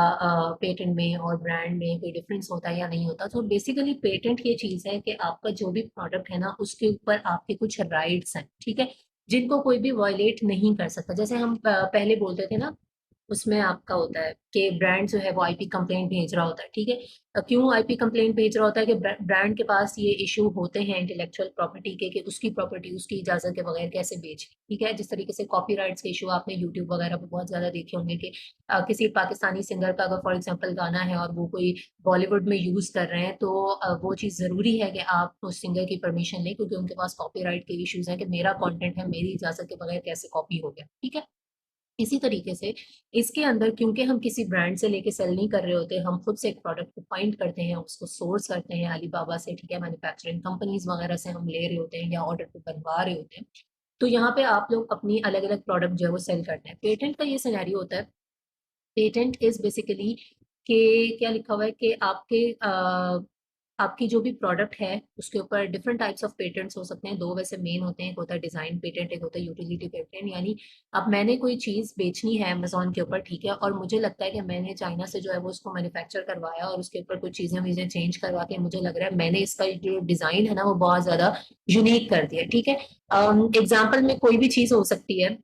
पेटेंट में और ब्रांड में कोई डिफरेंस होता है या नहीं होता। तो बेसिकली पेटेंट ये चीज़ है कि आपका जो भी प्रोडक्ट है ना उसके ऊपर आपके कुछ राइट्स हैं। ठीक है। जिनको कोई भी वायलेट नहीं कर सकता। जैसे हम पहले बोलते थे ना उसमें आपका होता है कि ब्रांड जो है वो आईपी कंप्लेंट भेज रहा होता है, ठीक है। क्यों आईपी कंप्लेंट भेज रहा होता है कि ब्रांड के पास ये इशू होते हैं इंटेलेक्चुअल प्रॉपर्टी के, कि उसकी प्रॉपर्टी उसकी इजाजत के बगैर कैसे बेच, ठीक है। जिस तरीके से कॉपीराइट्स के इशू आपने यूट्यूब वगैरह पे बहुत ज्यादा देखे होंगे कि किसी पाकिस्तानी सिंगर का अगर फॉर एग्जाम्पल गाना है और वो कोई बॉलीवुड में यूज कर रहे हैं, तो वो चीज जरूरी है कि आप उस सिंगर की परमिशन लें, क्योंकि उनके पास कॉपीराइट के इश्यूज हैं कि मेरा कंटेंट है, मेरी इजाजत के बगैर कैसे कॉपी हो गया, ठीक है। इसी तरीके से इसके अंदर, क्योंकि हम किसी ब्रांड से लेके सेल नहीं कर रहे होते, हम खुद से एक प्रोडक्ट को फाइंड करते हैं, उसको सोर्स करते हैं अलीबाबा से, ठीक है, मैन्युफैक्चरिंग कंपनीज वगैरह से हम ले रहे होते हैं या ऑर्डर पे बनवा रहे होते हैं। तो यहाँ पे आप लोग अपनी अलग अलग प्रोडक्ट जो है वो सेल करते हैं। पेटेंट का ये सिनेरियो होता है, पेटेंट इज बेसिकली के क्या लिखा हुआ है कि आपकी जो भी प्रोडक्ट है उसके ऊपर डिफरेंट टाइप्स ऑफ पेटेंट्स हो सकते हैं। दो वैसे मेन होते हैं, एक होता है डिजाइन पेटेंट, एक होता है यूटिलिटी पेटेंट। यानी अब मैंने कोई चीज बेचनी है अमेजोन के ऊपर, ठीक है, और मुझे लगता है कि मैंने चाइना से जो है वो उसको मैन्युफैक्चर करवाया और उसके ऊपर कुछ चीजें मुझे चेंज करवा के मुझे लग रहा है मैंने इसका जो डिजाइन है ना वो बहुत ज्यादा यूनिक कर दिया, ठीक है। एग्जाम्पल में कोई भी चीज हो सकती है,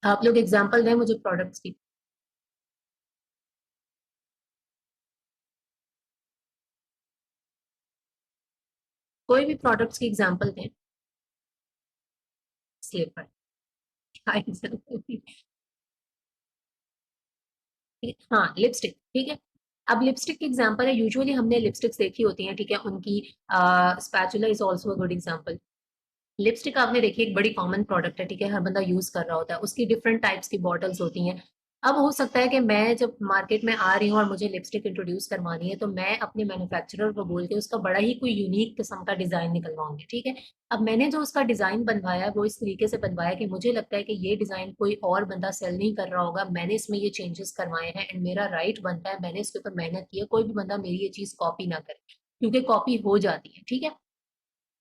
आप लोग एग्जाम्पल दें मुझे प्रोडक्ट्स की। कोई भी प्रोडक्ट्स की एग्जांपल दें। स्लीपर। क्या एग्जांपल? हाँ, लिपस्टिक, ठीक है। अब लिपस्टिक की एग्जांपल है, यूजुअली हमने लिपस्टिक्स देखी होती हैं, ठीक है, उनकी spatula is also a good example. Lipstick आपने देखी, एक बड़ी कॉमन प्रोडक्ट है, ठीक है, हर बंदा यूज कर रहा होता है, उसकी डिफरेंट टाइप्स की बॉटल्स होती हैं। अब हो सकता है कि मैं जब मार्केट में आ रही हूँ और मुझे लिपस्टिक इंट्रोड्यूस करवानी है, तो मैं अपने मैन्युफैक्चरर को बोल के उसका बड़ा ही कोई यूनिक किस्म का डिजाइन निकलवाऊंगी, ठीक है। अब मैंने जो उसका डिजाइन बनवाया है वो इस तरीके से बनवाया कि मुझे लगता है कि ये डिजाइन कोई और बंदा सेल नहीं कर रहा होगा, मैंने इसमें ये चेंजेस करवाए हैं एंड मेरा राइट बनता है, मैंने इसके ऊपर मेहनत की है, कोई भी बंदा मेरी ये चीज कॉपी ना करे, क्योंकि कॉपी हो जाती है, ठीक है।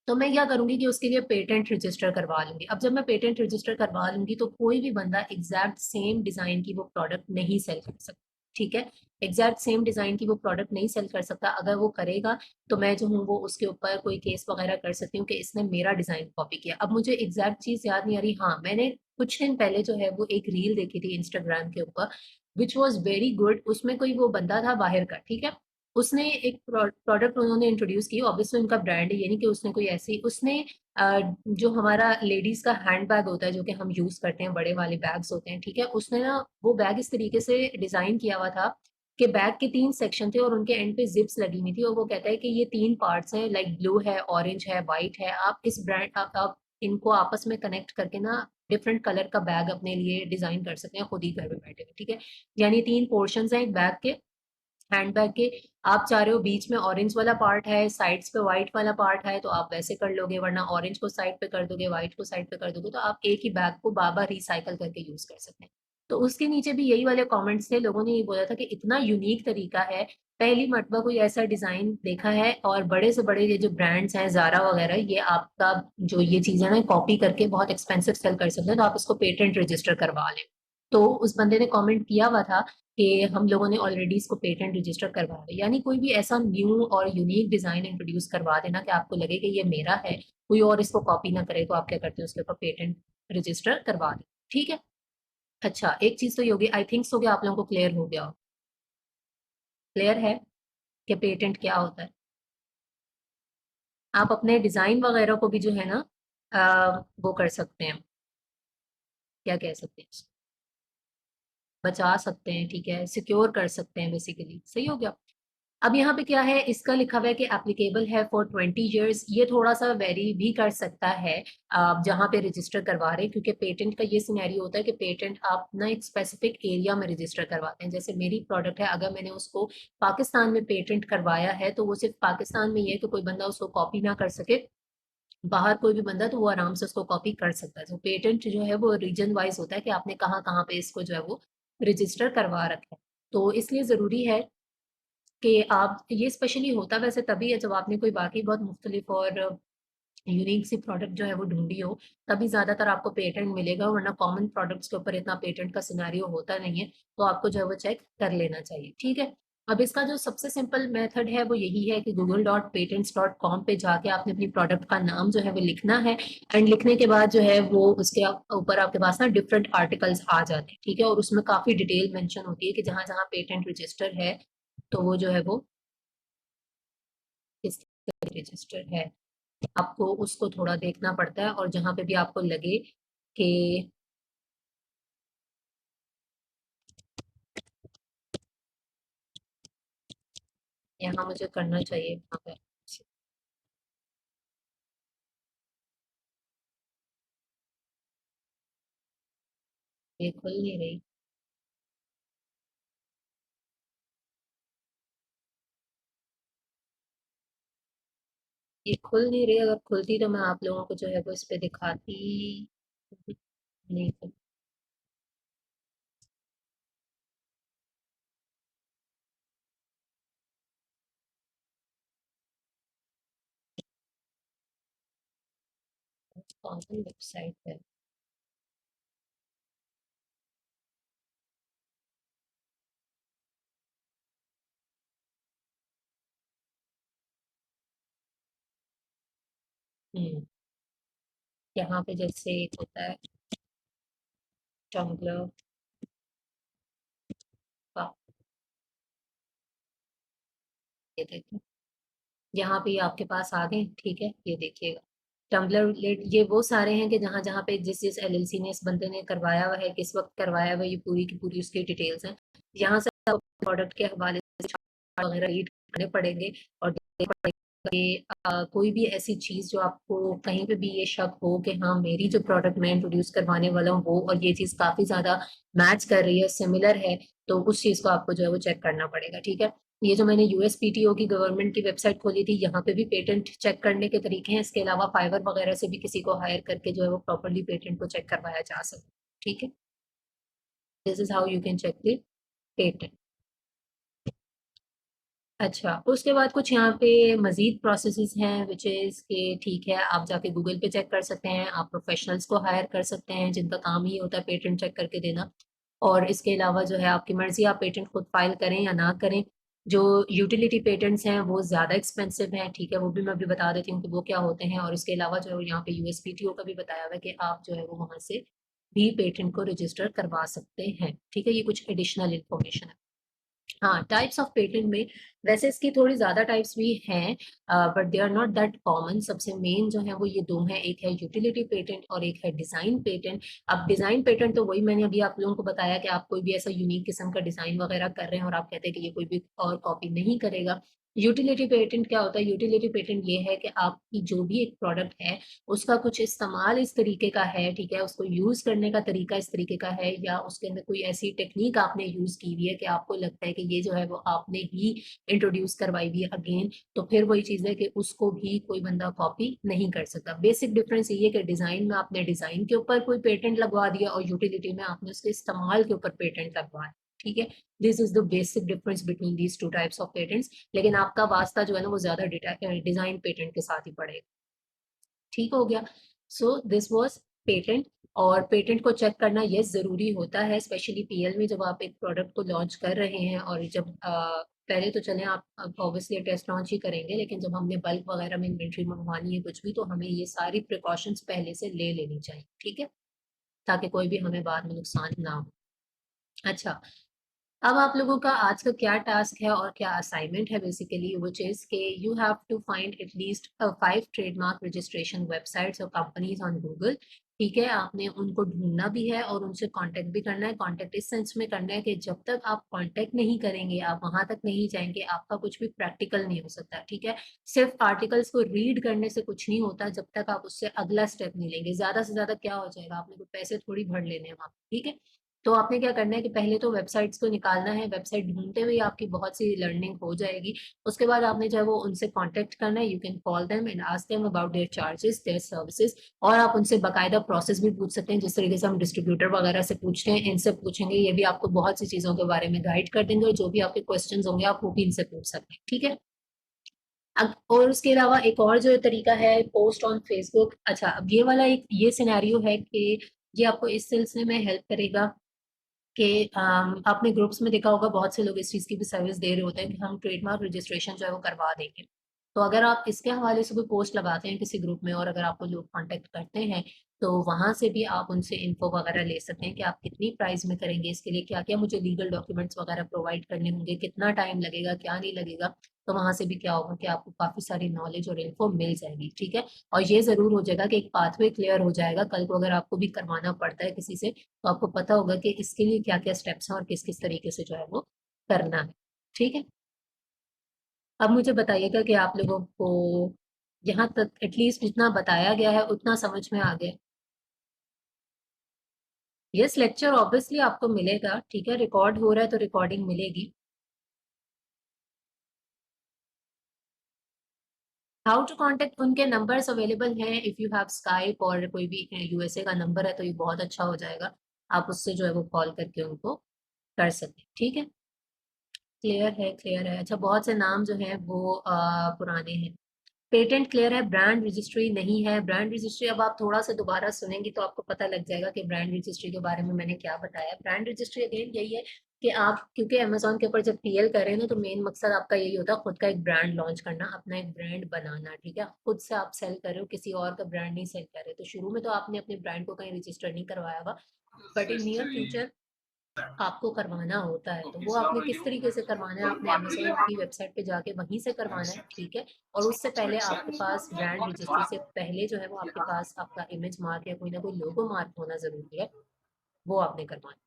तो मैं क्या करूंगी कि उसके लिए पेटेंट रजिस्टर करवा लूंगी। अब जब मैं पेटेंट रजिस्टर करवा लूंगी तो कोई भी बंदा एग्जैक्ट सेम डिजाइन की वो प्रोडक्ट नहीं सेल कर सकता, ठीक है। एग्जैक्ट सेम डिजाइन की वो प्रोडक्ट नहीं सेल कर सकता। अगर वो करेगा तो मैं जो हूँ वो उसके ऊपर कोई केस वगैरह कर सकती हूँ कि इसने मेरा डिजाइन कॉपी किया। अब मुझे एग्जैक्ट चीज याद नहीं आ रही, हाँ मैंने कुछ दिन पहले जो है वो एक रील देखी थी इंस्टाग्राम के ऊपर, विच वॉज वेरी गुड। उसमें कोई वो बंदा था बाहर का, ठीक है, उसने एक प्रोडक्ट उन्होंने इंट्रोड्यूस की, ऑब्वियसली उनका ब्रांड है, यानी कि उसने कोई ऐसी उसने जो हमारा लेडीज का हैंड बैग होता है जो कि हम यूज करते हैं, बड़े वाले बैग्स होते हैं, ठीक है, उसने ना वो बैग इस तरीके से डिजाइन किया हुआ था कि बैग के 3 सेक्शन थे और उनके एंड पे जिप्स लगी हुई थी, और वो कहता है कि ये 3 पार्ट्स हैं, लाइक ब्लू है, ऑरेंज है, व्हाइट है, आप इस ब्रांड आप इनको आपस में कनेक्ट करके ना डिफरेंट कलर का बैग अपने लिए डिजाइन कर सकते हैं खुद ही घर में बैठे हुए, ठीक है। यानी 3 पोर्शन हैं एक बैग के, हैंडबैग के। आप चाह रहे हो बीच में ऑरेंज वाला पार्ट है, साइड्स पे व्हाइट वाला पार्ट है, तो आप वैसे कर लोगे, वरना ऑरेंज को साइड पे कर दोगे, व्हाइट को साइड पे कर दोगे, तो आप एक ही बैग को बार बार रिसाइकल करके यूज कर सकते हैं। तो उसके नीचे भी यही वाले कमेंट्स थे, लोगों ने ये बोला था कि इतना यूनिक तरीका है, पहली मर्तबा कोई ऐसा डिजाइन देखा है, और बड़े से बड़े ये जो ब्रांड्स हैं जारा वगैरह, ये आपका जो ये चीज है ना कॉपी करके बहुत एक्सपेंसिव सेल कर सकते हैं, तो आप इसको पेटेंट रजिस्टर करवा लें। तो उस बंदे ने कमेंट किया हुआ था कि हम लोगों ने ऑलरेडी इसको पेटेंट रजिस्टर करवा दिया। यानी कोई भी ऐसा न्यू और यूनिक डिजाइन इंट्रोड्यूस करवा देना कि आपको लगे कि ये मेरा है, कोई और इसको कॉपी ना करे, तो आप क्या करते हो उसके ऊपर पेटेंट रजिस्टर करवा दें, ठीक है। अच्छा, एक चीज तो ये होगी, आई थिंक सो कि आप लोगों को क्लियर हो गया हो, क्लियर है कि पेटेंट क्या होता है। आप अपने डिजाइन वगैरह को भी जो है ना वो कर सकते हैं, क्या कह सकते हैं, बचा सकते हैं, ठीक है, सिक्योर कर सकते हैं, बेसिकली सही हो गया। अब यहाँ पे क्या है, इसका लिखा हुआ है कि एप्लीकेबल है फॉर 20 ईयर्स। ये थोड़ा सा वेरी भी कर सकता है आप जहाँ पे रजिस्टर करवा रहे हैं, क्योंकि पेटेंट का ये सिनेरियो होता है कि पेटेंट आप ना एक स्पेसिफिक एरिया में रजिस्टर करवाते हैं। जैसे मेरी प्रोडक्ट है, अगर मैंने उसको पाकिस्तान में पेटेंट करवाया है तो वो सिर्फ पाकिस्तान में ही है कि कोई बंदा उसको कॉपी ना कर सके, बाहर कोई भी बंदा तो वो आराम से उसको कॉपी कर सकता है। तो पेटेंट जो है वो रीजन वाइज होता है कि आपने कहाँ कहाँ पे इसको जो है वो रजिस्टर करवा रखा है। तो इसलिए जरूरी है कि आप, ये स्पेशली होता वैसे तभी है जब आपने कोई बाकी बहुत मुख्तलिफ और यूनिक सी प्रोडक्ट जो है वो ढूंढी हो, तभी ज्यादातर आपको पेटेंट मिलेगा, वरना कॉमन प्रोडक्ट्स के ऊपर इतना पेटेंट का सिनेरियो होता नहीं है। तो आपको जो है वो चेक कर लेना चाहिए, ठीक है। अब इसका जो सबसे सिंपल मेथड है वो यही है कि google.patents.com पे जाके आपने अपनी प्रोडक्ट का नाम जो है वो लिखना है। एंड लिखने के बाद जो है वो उसके ऊपर आपके पास ना डिफरेंट आर्टिकल्स आ जाते हैं, ठीक है, और उसमें काफी डिटेल मेंशन होती है कि जहां जहां पेटेंट रजिस्टर है तो वो जो है वो किस रजिस्टर है, आपको उसको थोड़ा देखना पड़ता है। और जहां पे भी आपको लगे कि यहाँ मुझे करना चाहिए वहां पे, ये खुल नहीं रही। ये खुल नहीं रही, अगर खुलती तो मैं आप लोगों को जो है वो इस पे दिखाती। नहीं खुल। कौन सी वेबसाइट है? हम्म, यहाँ पे जैसे एक होता है टम्बलर का, ये देखिए, यहाँ पे ये आपके पास आ गए, ठीक है, ये देखिएगा। टम्बलर ये वो सारे हैं कि जहाँ जहाँ पे जिस जिस एलएलसी ने, इस बंदे ने करवाया हुआ है, किस वक्त करवाया हुआ है, ये पूरी की पूरी उसकी डिटेल्स हैं। यहाँ से प्रोडक्ट के हवाले से chart वगैरह रीड करने पड़ेंगे और देखना पड़ेगा कि कोई भी ऐसी चीज जो आपको कहीं पे भी ये शक हो कि हाँ मेरी जो प्रोडक्ट मैं इंट्रोड्यूस करवाने वाला हूँ वो और ये चीज काफी ज्यादा मैच कर रही है, सिमिलर है, तो उस चीज को आपको जो है वो चेक करना पड़ेगा, ठीक है। ये जो मैंने यूएसपीटीओ की गवर्नमेंट की वेबसाइट खोली थी, यहाँ पे भी पेटेंट चेक करने के तरीके हैं। इसके अलावा फाइवर वगैरह से भी किसी को हायर करके जो है वो प्रॉपरली पेटेंट को चेक करवाया जा सकता है, ठीक है। This is how you can check the patent. अच्छा, उसके बाद कुछ यहाँ पे मजीद प्रोसेसेस हैं विच इज़ के ठीक है, आप जाके गूगल पे चेक कर सकते हैं, आप प्रोफेशनल्स को हायर कर सकते हैं जिनका काम ही होता है पेटेंट चेक करके देना। और इसके अलावा जो है आपकी मर्जी, आप पेटेंट खुद फाइल करें या ना करें। जो यूटिलिटी पेटेंट्स हैं वो ज़्यादा एक्सपेंसिव हैं, ठीक है, वो भी मैं अभी बता देती हूँ कि वो क्या होते हैं। और इसके अलावा जो है यहाँ पे यूएसपीटीओ का भी बताया हुआ है कि आप जो है वो वहाँ से भी पेटेंट को रजिस्टर करवा सकते हैं, ठीक है। ये कुछ एडिशनल इन्फॉर्मेशन है। हाँ, टाइप्स ऑफ पेटेंट में वैसे इसकी थोड़ी ज्यादा टाइप्स भी हैं, but they are not that common. सबसे मेन जो है वो ये दो हैं, एक है यूटिलिटी पेटेंट और एक है डिजाइन पेटेंट। अब डिजाइन पेटेंट तो वही मैंने अभी आप लोगों को बताया कि आप कोई भी ऐसा यूनिक किस्म का डिजाइन वगैरह कर रहे हैं और आप कहते हैं कि ये कोई भी और कॉपी नहीं करेगा। यूटिलिटी पेटेंट क्या होता है? यूटिलिटी पेटेंट ये है कि आपकी जो भी एक प्रोडक्ट है उसका कुछ इस्तेमाल इस तरीके का है, ठीक है, उसको यूज करने का तरीका इस तरीके का है, या उसके अंदर कोई ऐसी टेक्निक आपने यूज की हुई है कि आपको लगता है कि ये जो है वो आपने ही इंट्रोड्यूस करवाई हुई है अगेन, तो फिर वही चीज है कि उसको भी कोई बंदा कॉपी नहीं कर सकता। बेसिक डिफरेंस ये है कि डिजाइन में आपने डिजाइन के ऊपर कोई पेटेंट लगवा दिया और यूटिलिटी में आपने उसके इस्तेमाल के ऊपर पेटेंट लगवाया, ठीक है। This is the basic difference between these two types of patents. लेकिन आपका वास्ता जो है ना वो ज्यादा डिजाइन पेटेंट के साथ ही पड़ेगा, ठीक हो गया। So this was patent. और पेटेंट को चेक करना ये जरूरी होता है, स्पेशली पीएल में जब आप एक प्रोडक्ट को लॉन्च कर रहे हैं। और जब पहले तो चले आप ऑब्वियसली टेस्ट लॉन्च ही करेंगे, लेकिन जब हमने बल्क वगैरह में इन्वेंट्री मंगवानी है कुछ भी, तो हमें ये सारी प्रिकॉशंस पहले से ले लेनी चाहिए, ठीक है, ताकि कोई भी हमें बाद में नुकसान ना हो। अच्छा, अब आप लोगों का आज का क्या टास्क है और क्या असाइनमेंट है बेसिकली, विच इज के you have to find at least 5 trademark registration websites और कंपनीज ऑन गूगल, ठीक है। आपने उनको ढूंढना भी है और उनसे कांटेक्ट भी करना है। कांटेक्ट इस सेंस में करना है कि जब तक आप कांटेक्ट नहीं करेंगे, आप वहां तक नहीं जाएंगे, आपका कुछ भी प्रैक्टिकल नहीं हो सकता, ठीक है। सिर्फ आर्टिकल्स को रीड करने से कुछ नहीं होता जब तक आप उससे अगला स्टेप नहीं लेंगे। ज्यादा से ज्यादा क्या हो जाएगा, आपने कोई पैसे थोड़ी भर लेने हैं वहां, ठीक है। तो आपने क्या करना है कि पहले तो वेबसाइट्स को निकालना है, वेबसाइट ढूंढते हुए आपकी बहुत सी लर्निंग हो जाएगी। उसके बाद आपने जो है वो उनसे कांटेक्ट करना है, you can call them and ask them about their charges, their services. और आप उनसे बाकायदा प्रोसेस भी पूछ सकते हैं, जिस तरीके से हम डिस्ट्रीब्यूटर वगैरह से पूछते हैं, इनसे पूछेंगे, ये भी आपको बहुत सी चीजों के बारे में गाइड कर देंगे। और जो भी आपके क्वेश्चन होंगे आप वो भी इनसे पूछ सकते हैं, ठीक है। और उसके अलावा एक और जो तरीका है, पोस्ट ऑन फेसबुक। अच्छा, अब ये वाला एक ये सिनेरियो है कि ये आपको इस सिलसिले में हेल्प करेगा कि आपने ग्रुप्स में देखा होगा बहुत से लोग इस चीज़ की भी सर्विस दे रहे होते हैं कि हम ट्रेडमार्क रजिस्ट्रेशन जो है वो करवा देंगे। तो अगर आप इसके हवाले से कोई पोस्ट लगाते हैं किसी ग्रुप में और अगर आपको लोग कांटेक्ट करते हैं तो वहां से भी आप उनसे इन्फो वगैरह ले सकते हैं कि आप कितनी प्राइस में करेंगे, इसके लिए क्या क्या मुझे लीगल डॉक्यूमेंट्स वगैरह प्रोवाइड करने होंगे, कितना टाइम लगेगा, क्या नहीं लगेगा। तो वहां से भी क्या होगा कि आपको काफी सारी नॉलेज और इन्फो मिल जाएगी, ठीक है। और ये जरूर हो जाएगा कि एक पाथवे क्लियर हो जाएगा, कल को अगर आपको भी करवाना पड़ता है किसी से तो आपको पता होगा कि इसके लिए क्या क्या स्टेप्स हैं और किस किस तरीके से जो है वो करना है, ठीक है। अब मुझे बताइएगा कि आप लोगों को यहाँ तक एटलीस्ट जितना बताया गया है उतना समझ में आ गया। यस, लेक्चर ऑब्वियसली आपको मिलेगा, ठीक है, रिकॉर्ड हो रहा है तो रिकॉर्डिंग मिलेगी। हाउ टू कांटेक्ट, उनके नंबर्स अवेलेबल हैं, इफ यू हैव स्काइप और कोई भी यूएसए का नंबर है तो ये बहुत अच्छा हो जाएगा। आप उससे जो है वो कॉल करके उनको कर सकते हैं, ठीक है। क्लियर है, क्लियर है। अच्छा, बहुत से नाम जो हैं वो पुराने हैं। पेटेंट क्लियर है, ब्रांड रजिस्ट्री नहीं है। ब्रांड रजिस्ट्री अब आप थोड़ा सा दोबारा सुनेंगी तो आपको पता लग जाएगा कि ब्रांड रजिस्ट्री के बारे में मैंने क्या बताया। ब्रांड रजिस्ट्री अगेन यही है कि आप क्योंकि अमेजोन के ऊपर जब पीएल कर रहे हैं ना तो मेन मकसद आपका यही होता है खुद का एक ब्रांड लॉन्च करना, अपना एक ब्रांड बनाना, ठीक है। खुद से आप सेल कर रहे हो, किसी और का ब्रांड नहीं सेल कर रहे। तो शुरू में तो आपने अपने ब्रांड को कहीं रजिस्टर नहीं करवाया हुआ, बट इन नियर फ्यूचर आपको करवाना होता है। तो वो आपने किस तरीके से करवाना है, आपने अमेज़न की वेबसाइट पे जाके वहीं से करवाना है, ठीक है। और उससे पहले आपके पास ब्रांड रजिस्ट्री से पहले जो है वो आपके पास आपका इमेज मार्क या कोई ना कोई लोगो मार्क होना ज़रूरी है, वो आपने करवाना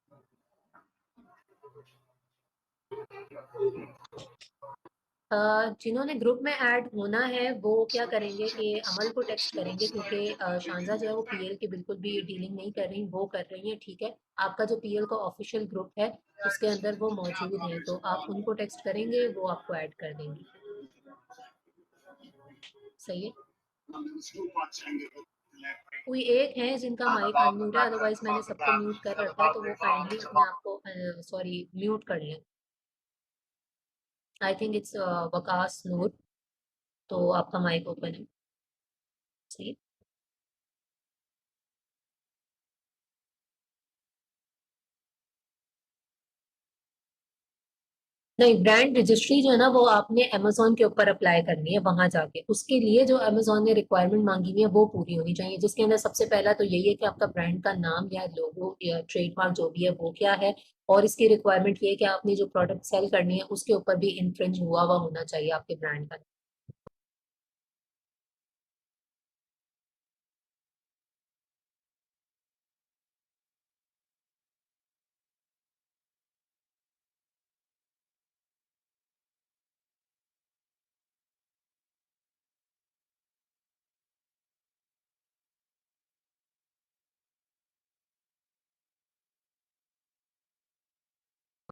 जिन्होंने ग्रुप में ऐड होना है वो क्या करेंगे कि अमल को टेक्स्ट करेंगे, क्योंकि शांजा जो है वो पीएल की बिल्कुल भी डीलिंग नहीं कर रही, वो कर रही है, ठीक है। आपका जो पीएल का ऑफिशियल ग्रुप है उसके अंदर वो मौजूद हैं, तो आप उनको टेक्स्ट करेंगे, वो आपको ऐड कर देंगी, सही है। कोई एक है जिनका माइक अनम्यूट है, अदरवाइज मैंने सबको म्यूट कर रखा है, तो वो काइंडली अपने आप को सॉरी म्यूट कर लें। आई थिंक इट्स वकास नूर, तो आपका माइक ओपन है, सही है। नहीं, ब्रांड रजिस्ट्री जो है ना वो आपने अमेजोन के ऊपर अप्लाई करनी है, वहां जाके उसके लिए जो अमेजोन ने रिक्वायरमेंट मांगी हुई है वो पूरी होनी चाहिए, जिसके अंदर सबसे पहला तो यही है कि आपका ब्रांड का नाम या लोगो या ट्रेडमार्क जो भी है वो क्या है। और इसकी रिक्वायरमेंट ये है कि आपने जो प्रोडक्ट सेल करनी है उसके ऊपर भी इन्फ्रिंज हुआ हुआ होना चाहिए आपके ब्रांड का।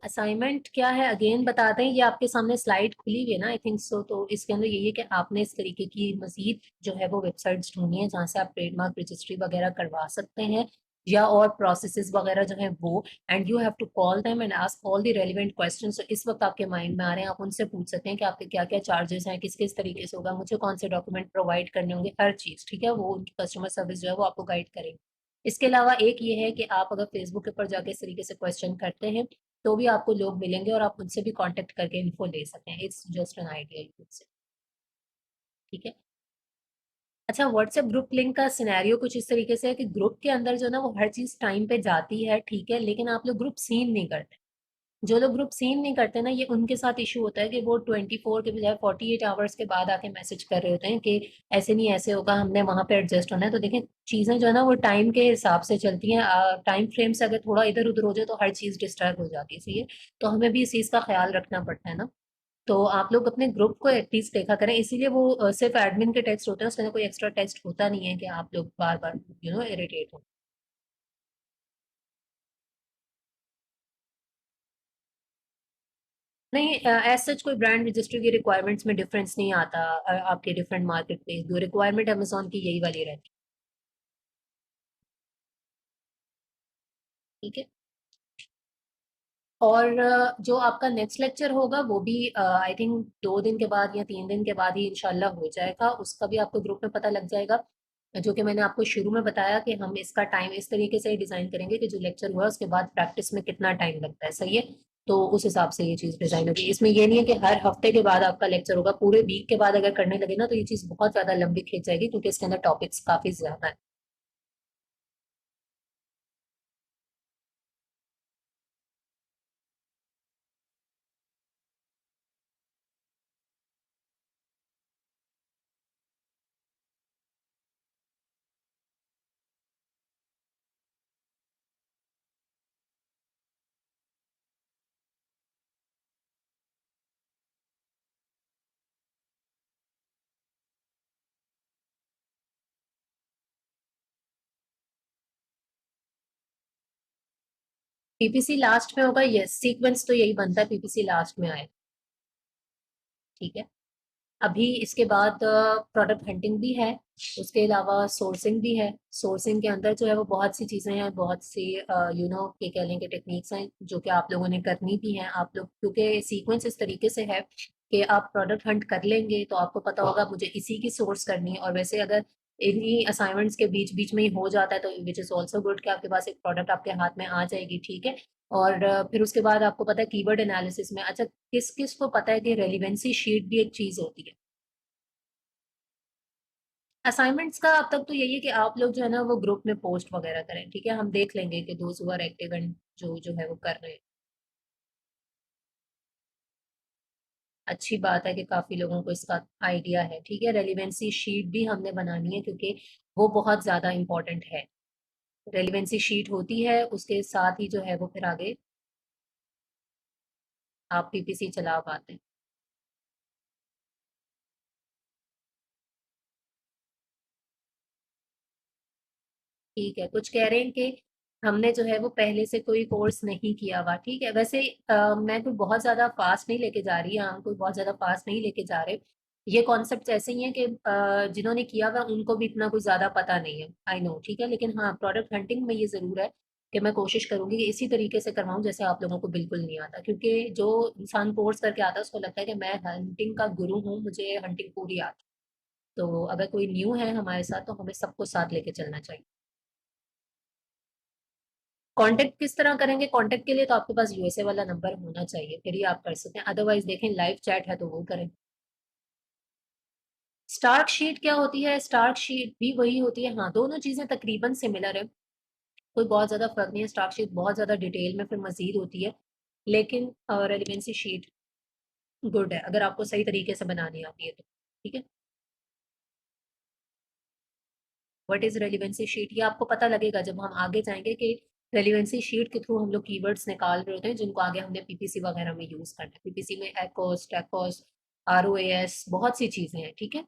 असाइनमेंट क्या है अगेन बताते हैं, ये आपके सामने स्लाइड खुली हुई है ना, आई थिंक सो। तो इसके अंदर यही है कि आपने इस तरीके की मजीद जो है वो वेबसाइट्स ढूंढनी है जहाँ से आप ट्रेडमार्क रजिस्ट्री वगैरह करवा सकते हैं या और प्रोसेसेस वगैरह जो है वो। And you have to call them and ask all the relevant questions. तो इस वक्त आपके माइंड में आ रहे हैं, आप उनसे पूछ सकते हैं कि आपके क्या क्या चार्जेस हैं, किस किस तरीके से होगा, मुझे कौन से डॉक्यूमेंट प्रोवाइड करने होंगे, हर चीज़, ठीक है। वो उनकी कस्टमर सर्विस जो है वो आपको गाइड करेंगे। इसके अलावा एक ये है कि आप अगर फेसबुक के ऊपर जाके इस तरीके से क्वेश्चन करते हैं तो भी आपको लोग मिलेंगे और आप उनसे भी कांटेक्ट करके इन्फो ले सकते हैं। It's just an idea YouTube से, ठीक है। अच्छा, व्हाट्सएप ग्रुप लिंक का सिनेरियो कुछ इस तरीके से है कि ग्रुप के अंदर जो है ना वो हर चीज टाइम पे जाती है, ठीक है, लेकिन आप लोग ग्रुप सीन नहीं करते। जो लोग ग्रुप सीन नहीं करते ना, ये उनके साथ इशू होता है कि वो 24 के बजाय 48 आवर्स के बाद आके मैसेज कर रहे होते हैं कि ऐसे नहीं ऐसे होगा, हमने वहां पे एडजस्ट होना है। तो देखें, चीजें जो है ना वो टाइम के हिसाब से चलती हैं। टाइम फ्रेम से अगर थोड़ा इधर उधर हो जाए तो हर चीज डिस्टर्ब हो जाती है, सही है। तो हमें भी इस चीज का ख्याल रखना पड़ता है ना। तो आप लोग अपने ग्रुप को एटलीस्ट देखा करें, इसीलिए वो सिर्फ एडमिन के टेक्स्ट होते हैं, उसके अंदर कोई एक्स्ट्रा टेक्स्ट होता नहीं है कि आप लोग बार बार इरिटेट हो। नहीं, एज सच कोई ब्रांड रजिस्ट्री की रिक्वायरमेंट्स में डिफरेंस नहीं आता। आपके डिफरेंट मार्केट प्लेस जो रिक्वायरमेंट अमेजोन की यही वाली रहती है, ठीक है। और जो आपका नेक्स्ट लेक्चर होगा वो भी आई थिंक 2 दिन के बाद या 3 दिन के बाद ही इंशाल्लाह हो जाएगा, उसका भी आपको ग्रुप में पता लग जाएगा। जो कि मैंने आपको शुरू में बताया कि हम इसका टाइम इस तरीके से डिजाइन करेंगे कि जो लेक्चर हुआ उसके बाद प्रैक्टिस में कितना टाइम लगता है, सही है। तो उस हिसाब से ये चीज डिजाइन होगी। इसमें ये नहीं है कि हर हफ्ते के बाद आपका लेक्चर होगा, पूरे वीक के बाद अगर करने लगे ना तो ये चीज बहुत ज्यादा लंबी खींच जाएगी, क्योंकि इसके अंदर टॉपिक्स काफी ज्यादा है। पीपीसी लास्ट में होगा, यस, सीक्वेंस तो यही बनता है, पीपीसी लास्ट में आए। ठीक है। अभी इसके बाद प्रोडक्ट हंटिंग भी है, उसके अलावा सोर्सिंग भी है। सोर्सिंग के अंदर जो है वो बहुत सी चीज़ें हैं, बहुत सी के कह लें कि टेक्निक्स हैं जो कि आप लोगों ने करनी भी हैं। आप लोग क्योंकि सीक्वेंस इस तरीके से है कि आप प्रोडक्ट हंट कर लेंगे तो आपको पता होगा मुझे इसी की सोर्स करनी है, और वैसे अगर इन्हीं असाइनमेंट्स के बीच बीच में ही हो जाता है तो विच इज़ ऑल्सो गुड कि आपके पास एक प्रोडक्ट आपके हाथ में आ जाएगी। ठीक है। और फिर उसके बाद आपको पता है कीवर्ड एनालिसिस में, अच्छा किस किस को पता है कि रेलिवेंसी शीट भी एक चीज़ होती है। असाइनमेंट्स का अब तक तो यही है कि आप लोग जो है ना वो ग्रुप में पोस्ट वगैरह करें, ठीक है। हम देख लेंगे कि दोस्त हु आर एक्टिव एंड जो जो है वो कर रहे हैं। अच्छी बात है कि काफी लोगों को इसका आइडिया है। ठीक है, रेलिवेंसी शीट भी हमने बनानी है क्योंकि वो बहुत ज्यादा इम्पोर्टेंट है। रेलिवेंसी शीट होती है, उसके साथ ही जो है वो फिर आगे आप पीपीसी चला पाते हैं। ठीक है, कुछ कह रहे हैं कि हमने जो है वो पहले से कोई कोर्स नहीं किया हुआ। ठीक है, वैसे मैं कोई बहुत ज्यादा फास्ट नहीं लेके जा रही, हम कोई बहुत ज्यादा फास्ट नहीं लेके जा रहे। ये कॉन्सेप्ट ऐसे ही है कि जिन्होंने किया हुआ उनको भी इतना कुछ ज्यादा पता नहीं है, आई नो। ठीक है, लेकिन हाँ प्रोडक्ट हंटिंग में ये जरूर है कि मैं कोशिश करूंगी कि इसी तरीके से करवाऊं जैसे आप लोगों को बिल्कुल नहीं आता, क्योंकि जो इंसान कोर्स करके आता है उसको लगता है कि मैं हंटिंग का गुरु हूँ, मुझे हंटिंग पूरी आती है। तो अगर कोई न्यू है हमारे साथ तो हमें सबको साथ लेके चलना चाहिए। कांटेक्ट किस तरह करेंगे? कांटेक्ट के लिए तो आपके पास यूएसए वाला नंबर होना चाहिए, फिर ही आप कर सकते हैं। अदरवाइज देखें लाइव चैट है तो वो करें। स्टार्क शीट क्या होती है? स्टार्क शीट भी वही होती है, हाँ दोनों चीजें तकरीबन सिमिलर है, कोई बहुत ज्यादा फर्क नहीं है। स्टार्क शीट बहुत ज्यादा डिटेल में फिर मजीद होती है, लेकिन रेलिवेंसी शीट गुड है अगर आपको सही तरीके से बनानी आती है तो। ठीक है। व्हाट इज रेलिवेंसी शीट, ये आपको पता लगेगा जब हम आगे जाएंगे कि रेलिवेंसी शीट के थ्रू हम लोग कीवर्ड्स निकाल रहे होते हैं जिनको आगे हमने पीपीसी वगैरह में यूज करना है। पीपीसी में एकोस, टैकोस, आरओएस, बहुत सी चीजें हैं। ठीक है।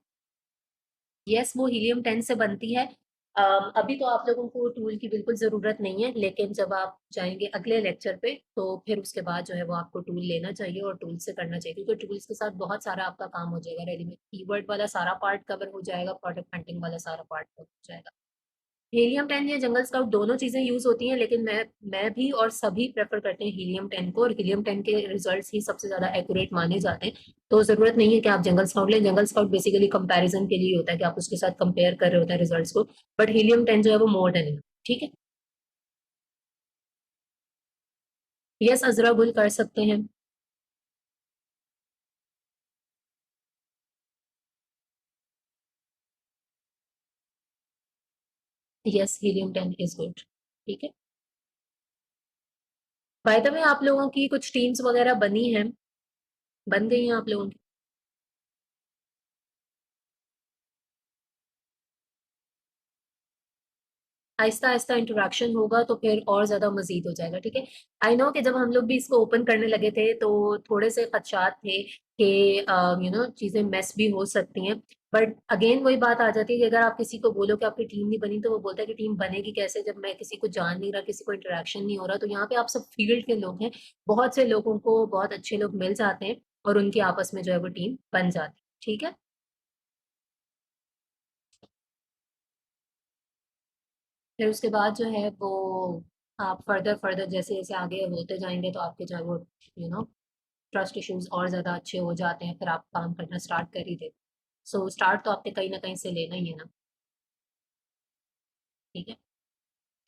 यस, वो हीलियम 10 से बनती है। अभी तो आप लोगों को टूल की बिल्कुल ज़रूरत नहीं है, लेकिन जब आप जाएंगे अगले लेक्चर पे तो फिर उसके बाद जो है वो आपको टूल लेना चाहिए और टूल से करना चाहिए, क्योंकि टूल्स के साथ बहुत सारा आपका काम हो जाएगा। रेडीमेड कीवर्ड वाला सारा पार्ट कवर हो जाएगा, प्रोडक्ट हंटिंग वाला सारा पार्ट कवर हो जाएगा। हीलियम 10 या जंगल स्काउट दोनों चीजें यूज होती हैं, लेकिन मैं भी और सभी प्रेफर करते हैं हीलियम 10 को, और हीलियम 10 के रिजल्ट्स ही सबसे ज्यादा एक्यूरेट माने जाते हैं। तो जरूरत नहीं है कि आप जंगल स्काउट लें, जंगल स्काउट बेसिकली कंपैरिजन के लिए होता है कि आप उसके साथ कंपेयर कर रहे होते हैं रिजल्ट्स को। बट हीलियम 10 जो है वो मोर देन इनफ। ठीक है। यस, अजरा गुल कर सकते हैं। Yes, helium 10 is good. ठीक है। बाय द वे, आप लोगों की कुछ टीम्स वगैरह बनी हैं, बन गई हैं आप लोगों की? आहिस्ता आहिस्ता इंटरेक्शन होगा तो फिर और ज्यादा मजीद हो जाएगा। ठीक है। आई नो कि जब हम लोग भी इसको ओपन करने लगे थे तो थोड़े से खदशात थे कि चीजें मेस भी हो सकती हैं। बट अगेन वही बात आ जाती है कि अगर आप किसी को बोलो कि आपकी टीम नहीं बनी तो वो बोलता है कि टीम बनेगी कैसे जब मैं किसी को जान नहीं रहा, किसी को इंटरेक्शन नहीं हो रहा। तो यहाँ पे आप सब फील्ड के लोग हैं, बहुत से लोगों को बहुत अच्छे लोग मिल जाते हैं और उनकी आपस में जो है वो टीम बन जाती है। ठीक है। फिर उसके बाद जो है वो आप फर्दर फर्दर जैसे जैसे आगे होते जाएंगे तो आपके जो है वो यू नो ट्रस्ट इश्यूज और ज़्यादा अच्छे हो जाते हैं, फिर आप काम करना स्टार्ट कर ही देते। सो स्टार्ट तो आपने कहीं ना कहीं से लेना ही है ना। ठीक है।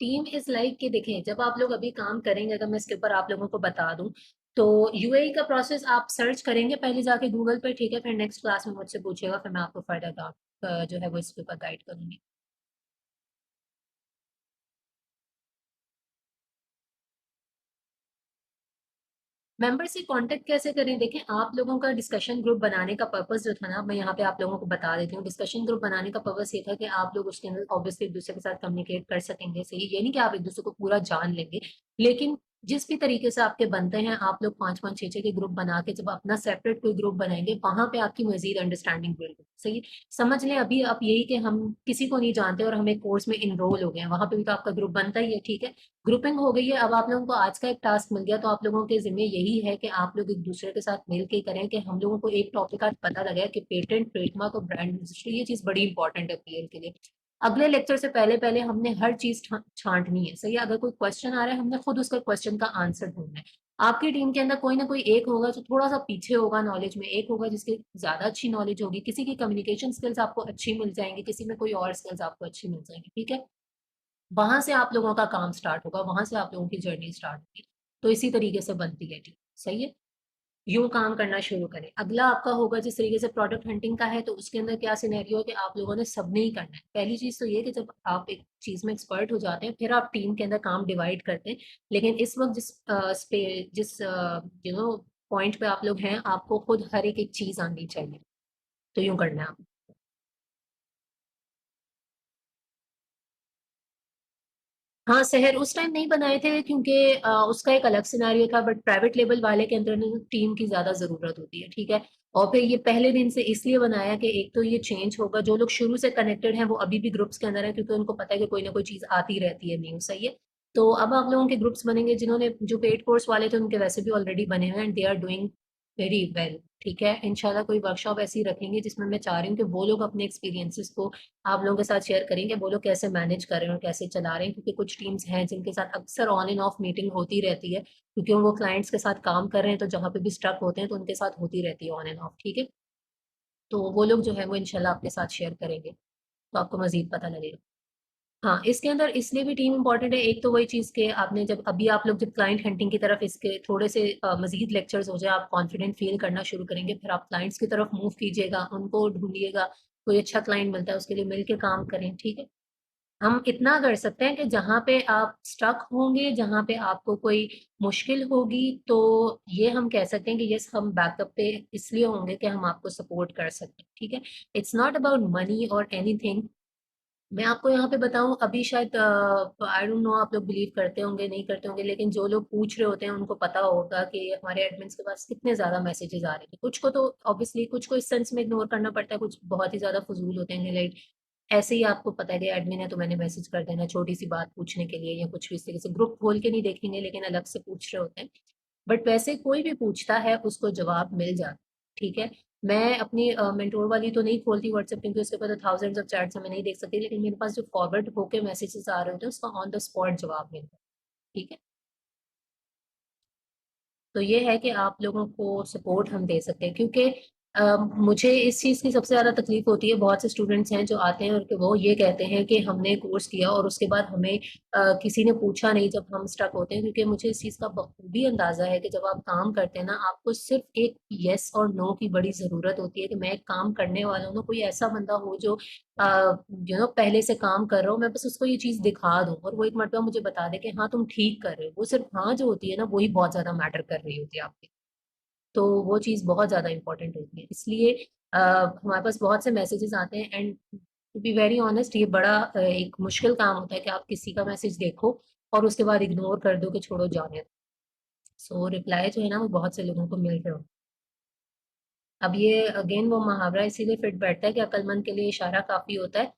टीम इज लाइक कि देखें, जब आप लोग अभी काम करेंगे, अगर मैं इसके ऊपर आप लोगों को बता दूं, तो यूएई का प्रोसेस आप सर्च करेंगे पहले जाके गूगल पे, ठीक है, फिर नेक्स्ट क्लास में मुझसे पूछिएगा, फिर मैं आपको फर्दर जो है वो इसके ऊपर गाइड करूंगी। मेंबर से कांटेक्ट कैसे करें? देखें, आप लोगों का डिस्कशन ग्रुप बनाने का पर्पस जो था ना, मैं यहाँ पे आप लोगों को बता देती हूँ। डिस्कशन ग्रुप बनाने का पर्पस ये था कि आप लोग उसके अंदर ऑब्वियसली एक दूसरे के साथ कम्युनिकेट कर सकेंगे, सही, ये नहीं कि आप एक दूसरे को पूरा जान लेंगे, लेकिन जिस भी तरीके से आपके बनते हैं, आप लोग 5-5 6-6 के ग्रुप बना के जब अपना सेपरेट कोई ग्रुप बनाएंगे, वहां पे आपकी मजीद अंडरस्टैंडिंग बिल्ड हो, सही। समझ लें अभी आप यही कि हम किसी को नहीं जानते और हमें कोर्स में इनरोल हो गए हैं, वहां पे भी तो आपका ग्रुप बनता ही है, ठीक है। ग्रुपिंग हो गई है, अब आप लोगों को आज का एक टास्क मिल गया, तो आप लोगों के जिम्मे यही है कि आप लोग एक दूसरे के साथ मिल के करें कि हम लोगों को एक टॉपिक आज पता लगा है कि पेटेंट, ट्रेडमार्क और ब्रांड रजिस्ट्री, ये चीज बड़ी इंपॉर्टेंट है पीएल के लिए। अगले लेक्चर से पहले पहले हमने हर चीज छांटनी है, सही है। अगर कोई क्वेश्चन आ रहा है, हमने खुद उसका क्वेश्चन का आंसर ढूंढना है। आपकी टीम के अंदर कोई ना कोई एक होगा जो थोड़ा सा पीछे होगा नॉलेज में, एक होगा जिसकी ज्यादा अच्छी नॉलेज होगी, किसी की कम्युनिकेशन स्किल्स आपको अच्छी मिल जाएंगी, किसी में कोई और स्किल्स आपको अच्छी मिल जाएंगी, ठीक है। वहां से आप लोगों का काम स्टार्ट होगा, वहां से आप लोगों की जर्नी स्टार्ट होगी। तो इसी तरीके से बनती है टीम, सही है। यूं काम करना शुरू करें। अगला आपका होगा जिस तरीके से प्रोडक्ट हंटिंग का है, तो उसके अंदर क्या सिनेरियो है कि आप लोगों ने सबने ही करना है। पहली चीज तो ये कि जब आप एक चीज में एक्सपर्ट हो जाते हैं, फिर आप टीम के अंदर काम डिवाइड करते हैं। लेकिन इस वक्त जिस पॉइंट पे आप लोग हैं, आपको खुद हर एक एक चीज आनी चाहिए। तो यूं करना है। हाँ, शहर उस टाइम नहीं बनाए थे क्योंकि उसका एक अलग सिनारियो था, बट प्राइवेट लेवल वाले के अंदर ना टीम की ज्यादा जरूरत होती है, ठीक है। और फिर ये पहले दिन से इसलिए बनाया कि एक तो ये चेंज होगा, जो लोग शुरू से कनेक्टेड हैं वो अभी भी ग्रुप्स के अंदर है, क्योंकि उनको पता है कि कोई ना कोई चीज आती रहती है न्यू, सही है। तो अब आप लोगों के ग्रुप्स बनेंगे, जिन्होंने जो पेड कोर्स वाले थे उनके वैसे भी ऑलरेडी बने हुए हैं, and they are doing very well, ठीक है। इंशाल्लाह कोई वर्कशॉप ऐसी रखेंगे जिसमें मैं चाह रही हूँ कि वो लोग अपने एक्सपीरियंसेस को आप लोगों के साथ शेयर करेंगे, वो लोग कैसे मैनेज कर रहे हैं और कैसे चला रहे हैं, क्योंकि कुछ टीम्स हैं जिनके साथ अक्सर ऑन एंड ऑफ मीटिंग होती रहती है, क्योंकि वो क्लाइंट्स के साथ काम कर रहे हैं, तो जहां पे भी स्ट्रक होते हैं तो उनके साथ होती रहती है ऑन एंड ऑफ, ठीक है। तो वो लोग जो है वो इंशाल्लाह आपके साथ शेयर करेंगे, तो आपको मजीद पता लगेगा। हाँ, इसके अंदर इसलिए भी टीम इंपॉर्टेंट है, एक तो वही चीज के आपने जब अभी आप लोग जब क्लाइंट हंटिंग की तरफ इसके थोड़े से मजीद लेक्चर्स हो जाए, आप कॉन्फिडेंट फील करना शुरू करेंगे, फिर आप क्लाइंट्स की तरफ मूव कीजिएगा, उनको ढूंढिएगा, कोई अच्छा क्लाइंट मिलता है उसके लिए मिलके काम करें, ठीक है। हम इतना कर सकते हैं कि जहां पे आप स्टक होंगे, जहां पे आपको कोई मुश्किल होगी, तो ये हम कह सकते हैं कि यस, हम बैकअप पे इसलिए होंगे कि हम आपको सपोर्ट कर सकते हैं, ठीक है। इट्स नॉट अबाउट मनी और एनीथिंग। मैं आपको यहाँ पे बताऊं, अभी शायद आई डोंट नो आप लोग बिलीव करते होंगे नहीं करते होंगे, लेकिन जो लोग पूछ रहे होते हैं उनको पता होगा कि हमारे एडमिन्स के पास कितने ज्यादा मैसेजेस आ रहे थे। कुछ को तो ऑब्वियसली कुछ को इस सेंस में इग्नोर करना पड़ता है, कुछ बहुत ही ज्यादा फजूल होते हैं, लाइक ऐसे ही आपको पता है कि एडमिन है तो मैंने मैसेज कर देना छोटी सी बात पूछने के लिए, या कुछ भी इस तरीके से ग्रुप खोल के नहीं देखेंगे लेकिन अलग से पूछ रहे होते हैं। बट वैसे कोई भी पूछता है उसको जवाब मिल जाता, ठीक है। मैं अपनी मेंटोर वाली तो नहीं खोलती व्हाट्सएप, क्योंकि उसके पास थाउजेंड्स ऑफ चैट्स मैं नहीं देख सकती, लेकिन मेरे पास जो फॉरवर्ड होके मैसेजेस आ रहे होते हैं उसका ऑन द स्पॉट जवाब मिलता है, ठीक है। तो ये है कि आप लोगों को सपोर्ट हम दे सकते हैं, क्योंकि मुझे इस चीज़ की सबसे ज़्यादा तकलीफ होती है। बहुत से स्टूडेंट्स हैं जो आते हैं और कि वो ये कहते हैं कि हमने कोर्स किया और उसके बाद हमें किसी ने पूछा नहीं जब हम स्टक होते हैं, क्योंकि मुझे इस चीज़ का बखूबी अंदाजा है कि जब आप काम करते हैं ना, आपको सिर्फ एक यस और नो की बड़ी ज़रूरत होती है कि मैं एक काम करने वाला हूँ ना, कोई ऐसा बंदा हो जो पहले से काम कर रहा हो, मैं बस उसको ये चीज़ दिखा दूं और वो एक मरतबा मुझे बता दे कि हाँ तुम ठीक कर रहे हो। वो सिर्फ हाँ जो होती है ना, वही बहुत ज्यादा मैटर कर रही होती है आपकी। तो वो चीज़ बहुत ज्यादा इंपॉर्टेंट होती है, इसलिए हमारे पास बहुत से मैसेजेस आते हैं, and to be very honest ये बड़ा एक मुश्किल काम होता है कि आप किसी का मैसेज देखो और उसके बाद इग्नोर कर दो कि छोड़ो जाने दो। सो रिप्लाई जो है ना वो बहुत से लोगों को मिल रहे हो। अब ये अगेन वो मुहावरा इसीलिए फिट बैठता है कि अक्लमंद के लिए इशारा काफी होता है।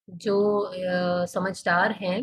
जो समझदार हैं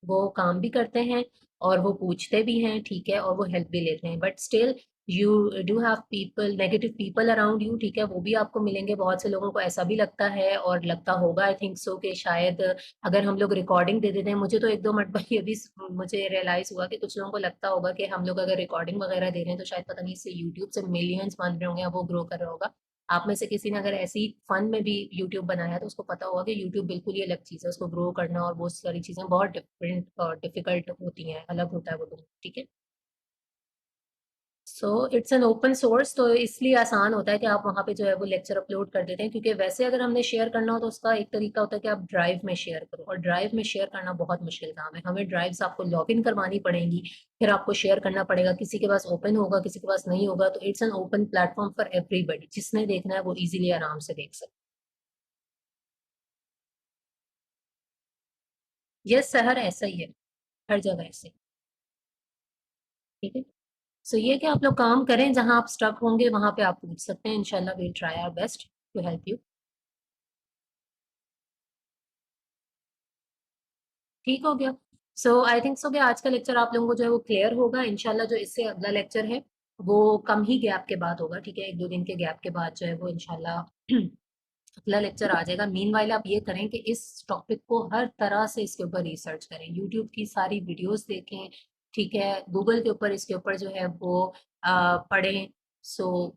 वो काम भी करते हैं और वो पूछते भी हैं, ठीक है, और वो हेल्प भी लेते हैं, but still you do have people, negative people around you, ठीक है, वो भी आपको मिलेंगे। बहुत से लोगों को ऐसा भी लगता है और लगता होगा, आई थिंक सो, कि शायद अगर हम लोग रिकॉर्डिंग दे देते हैं, मुझे तो एक दो मरतबा ये भी मुझे रियलाइज हुआ कि कुछ लोगों को लगता होगा कि हम लोग अगर रिकॉर्डिंग वगैरह दे रहे हैं तो शायद पता नहीं इससे यूट्यूब से मिलियंस बन रहे होंगे या वो ग्रो कर रहा होगा। आप में से किसी ने अगर ऐसी फन में भी यूट्यूब बनाया है तो उसको पता होगा कि यूट्यूब बिल्कुल ही अलग चीज़ है, उसको ग्रो करना और बहुत सारी चीज़ें बहुत डिफरेंट और डिफिकल्ट होती हैं, अलग होता है वो दोनों, ठीक है। So it's an open source, तो इसलिए आसान होता है कि आप वहाँ पे जो है वो लेक्चर अपलोड कर देते हैं, क्योंकि वैसे अगर हमने शेयर करना हो तो उसका एक तरीका होता है कि आप ड्राइव में शेयर करो, और ड्राइव में शेयर करना बहुत मुश्किल काम है, हमें ड्राइव्स आपको लॉग इन करवानी पड़ेंगी, फिर आपको शेयर करना पड़ेगा, किसी के पास ओपन होगा किसी के पास नहीं होगा, तो it's an open platform for everybody, जिसने देखना है वो इजीली आराम से देख सकते। ये शहर ऐसा ही है, हर जगह ऐसे, ठीक है। सो ये कि आप लोग काम करें, जहां आप स्टक होंगे वहां पे आप पूछ सकते हैं, इंशाल्लाह we'll try our best to help you. ठीक हो गया। सो आई थिंक सो कि आज का लेक्चर आप लोगों को जो है वो क्लियर होगा, इंशाल्लाह जो इससे अगला लेक्चर है वो कम ही गैप के बाद होगा, ठीक है, एक दो दिन के गैप के बाद जो है वो इंशाल्लाह अगला लेक्चर आ जाएगा। मीनवाइल आप ये करें कि इस टॉपिक को हर तरह से इसके ऊपर रिसर्च करें, यूट्यूब की सारी वीडियोस देखें, ठीक है, गूगल के ऊपर इसके ऊपर जो है वो पढ़ें। सो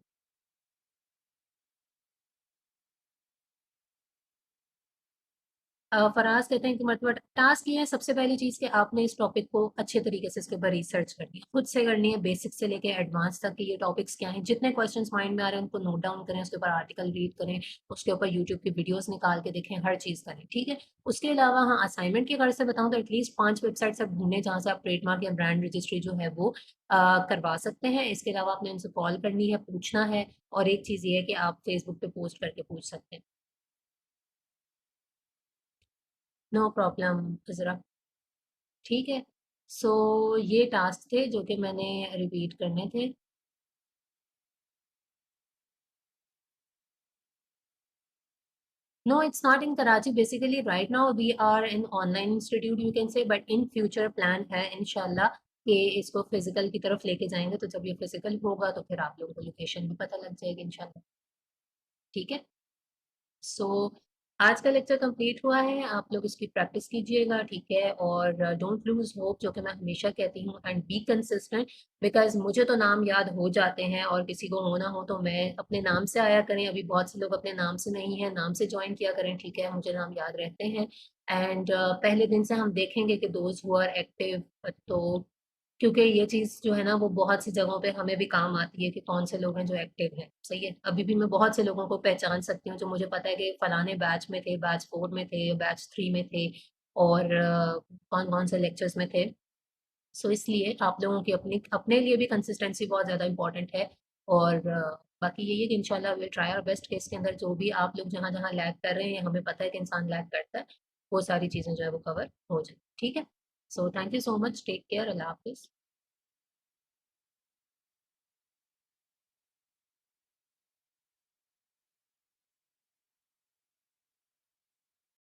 फराज कहते हैं कि मतलब टास्क ये है, सबसे पहली चीज कि आपने इस टॉपिक को अच्छे तरीके से इसके ऊपर रिसर्च करनी है, खुद से करनी है, बेसिक से लेके एडवांस तक कि ये टॉपिक्स क्या हैं, जितने क्वेश्चंस माइंड में आ रहे हैं उनको नोट डाउन करें, उसके ऊपर आर्टिकल रीड करें, उसके ऊपर यूट्यूब की वीडियोस निकाल के देखें, हर चीज करें, ठीक है। उसके अलावा हाँ, असाइनमेंट के गर्ज से बताऊं तो एटलीस्ट 5 वेबसाइट्स आप ढूंढें जहां से आप ट्रेडमार्क या ब्रांड रजिस्ट्री जो है वो करवा सकते हैं। इसके अलावा आपने उनसे कॉल करनी है, पूछना है, और एक चीज ये है कि आप फेसबुक पे पोस्ट करके पूछ सकते हैं। नो प्रॉब्लम जरा, ठीक है। सो ये टास्क थे जो कि मैंने रिपीट करने थे। No, it's not in Karachi, basically right now we are in online institute you can say, but in future plan है इंशाल्लाह कि इसको फिजिकल की तरफ लेके जाएंगे, तो जब ये फिजिकल होगा तो फिर आप लोगों को लोकेशन भी पता लग जाएगी इंशाल्लाह, ठीक है। सो आज का लेक्चर कंप्लीट हुआ है, आप लोग इसकी प्रैक्टिस कीजिएगा, ठीक है, और डोंट लूज होप, जो कि मैं हमेशा कहती हूँ, एंड बी कंसिस्टेंट, बिकॉज मुझे तो नाम याद हो जाते हैं, और किसी को होना हो तो मैं अपने नाम से आया करें, अभी बहुत से लोग अपने नाम से नहीं है, नाम से ज्वाइन किया करें, ठीक है, मुझे नाम याद रहते हैं। एंड पहले दिन से हम देखेंगे कि दोज हु आर एक्टिव, तो क्योंकि ये चीज जो है ना वो बहुत सी जगहों पे हमें भी काम आती है कि कौन से लोग हैं जो एक्टिव हैं, सही है। अभी भी मैं बहुत से लोगों को पहचान सकती हूँ जो मुझे पता है कि फलाने बैच में थे, बैच 4 में थे, बैच 3 में थे, और कौन कौन से लेक्चर्स में थे। सो इसलिए आप लोगों की अपनी अपने लिए भी कंसिस्टेंसी बहुत ज़्यादा इंपॉर्टेंट है। और बाकी यही है कि इंशाल्लाह विल ट्राई आवर बेस्ट कि इसके अंदर जो भी आप लोग जहाँ जहाँ लैग कर रहे हैं, हमें पता है कि इंसान लैग करता है, वो सारी चीज़ें जो है वो कवर हो जाए, ठीक है। So thank you so much, take care, अल्लाह हाफिज़।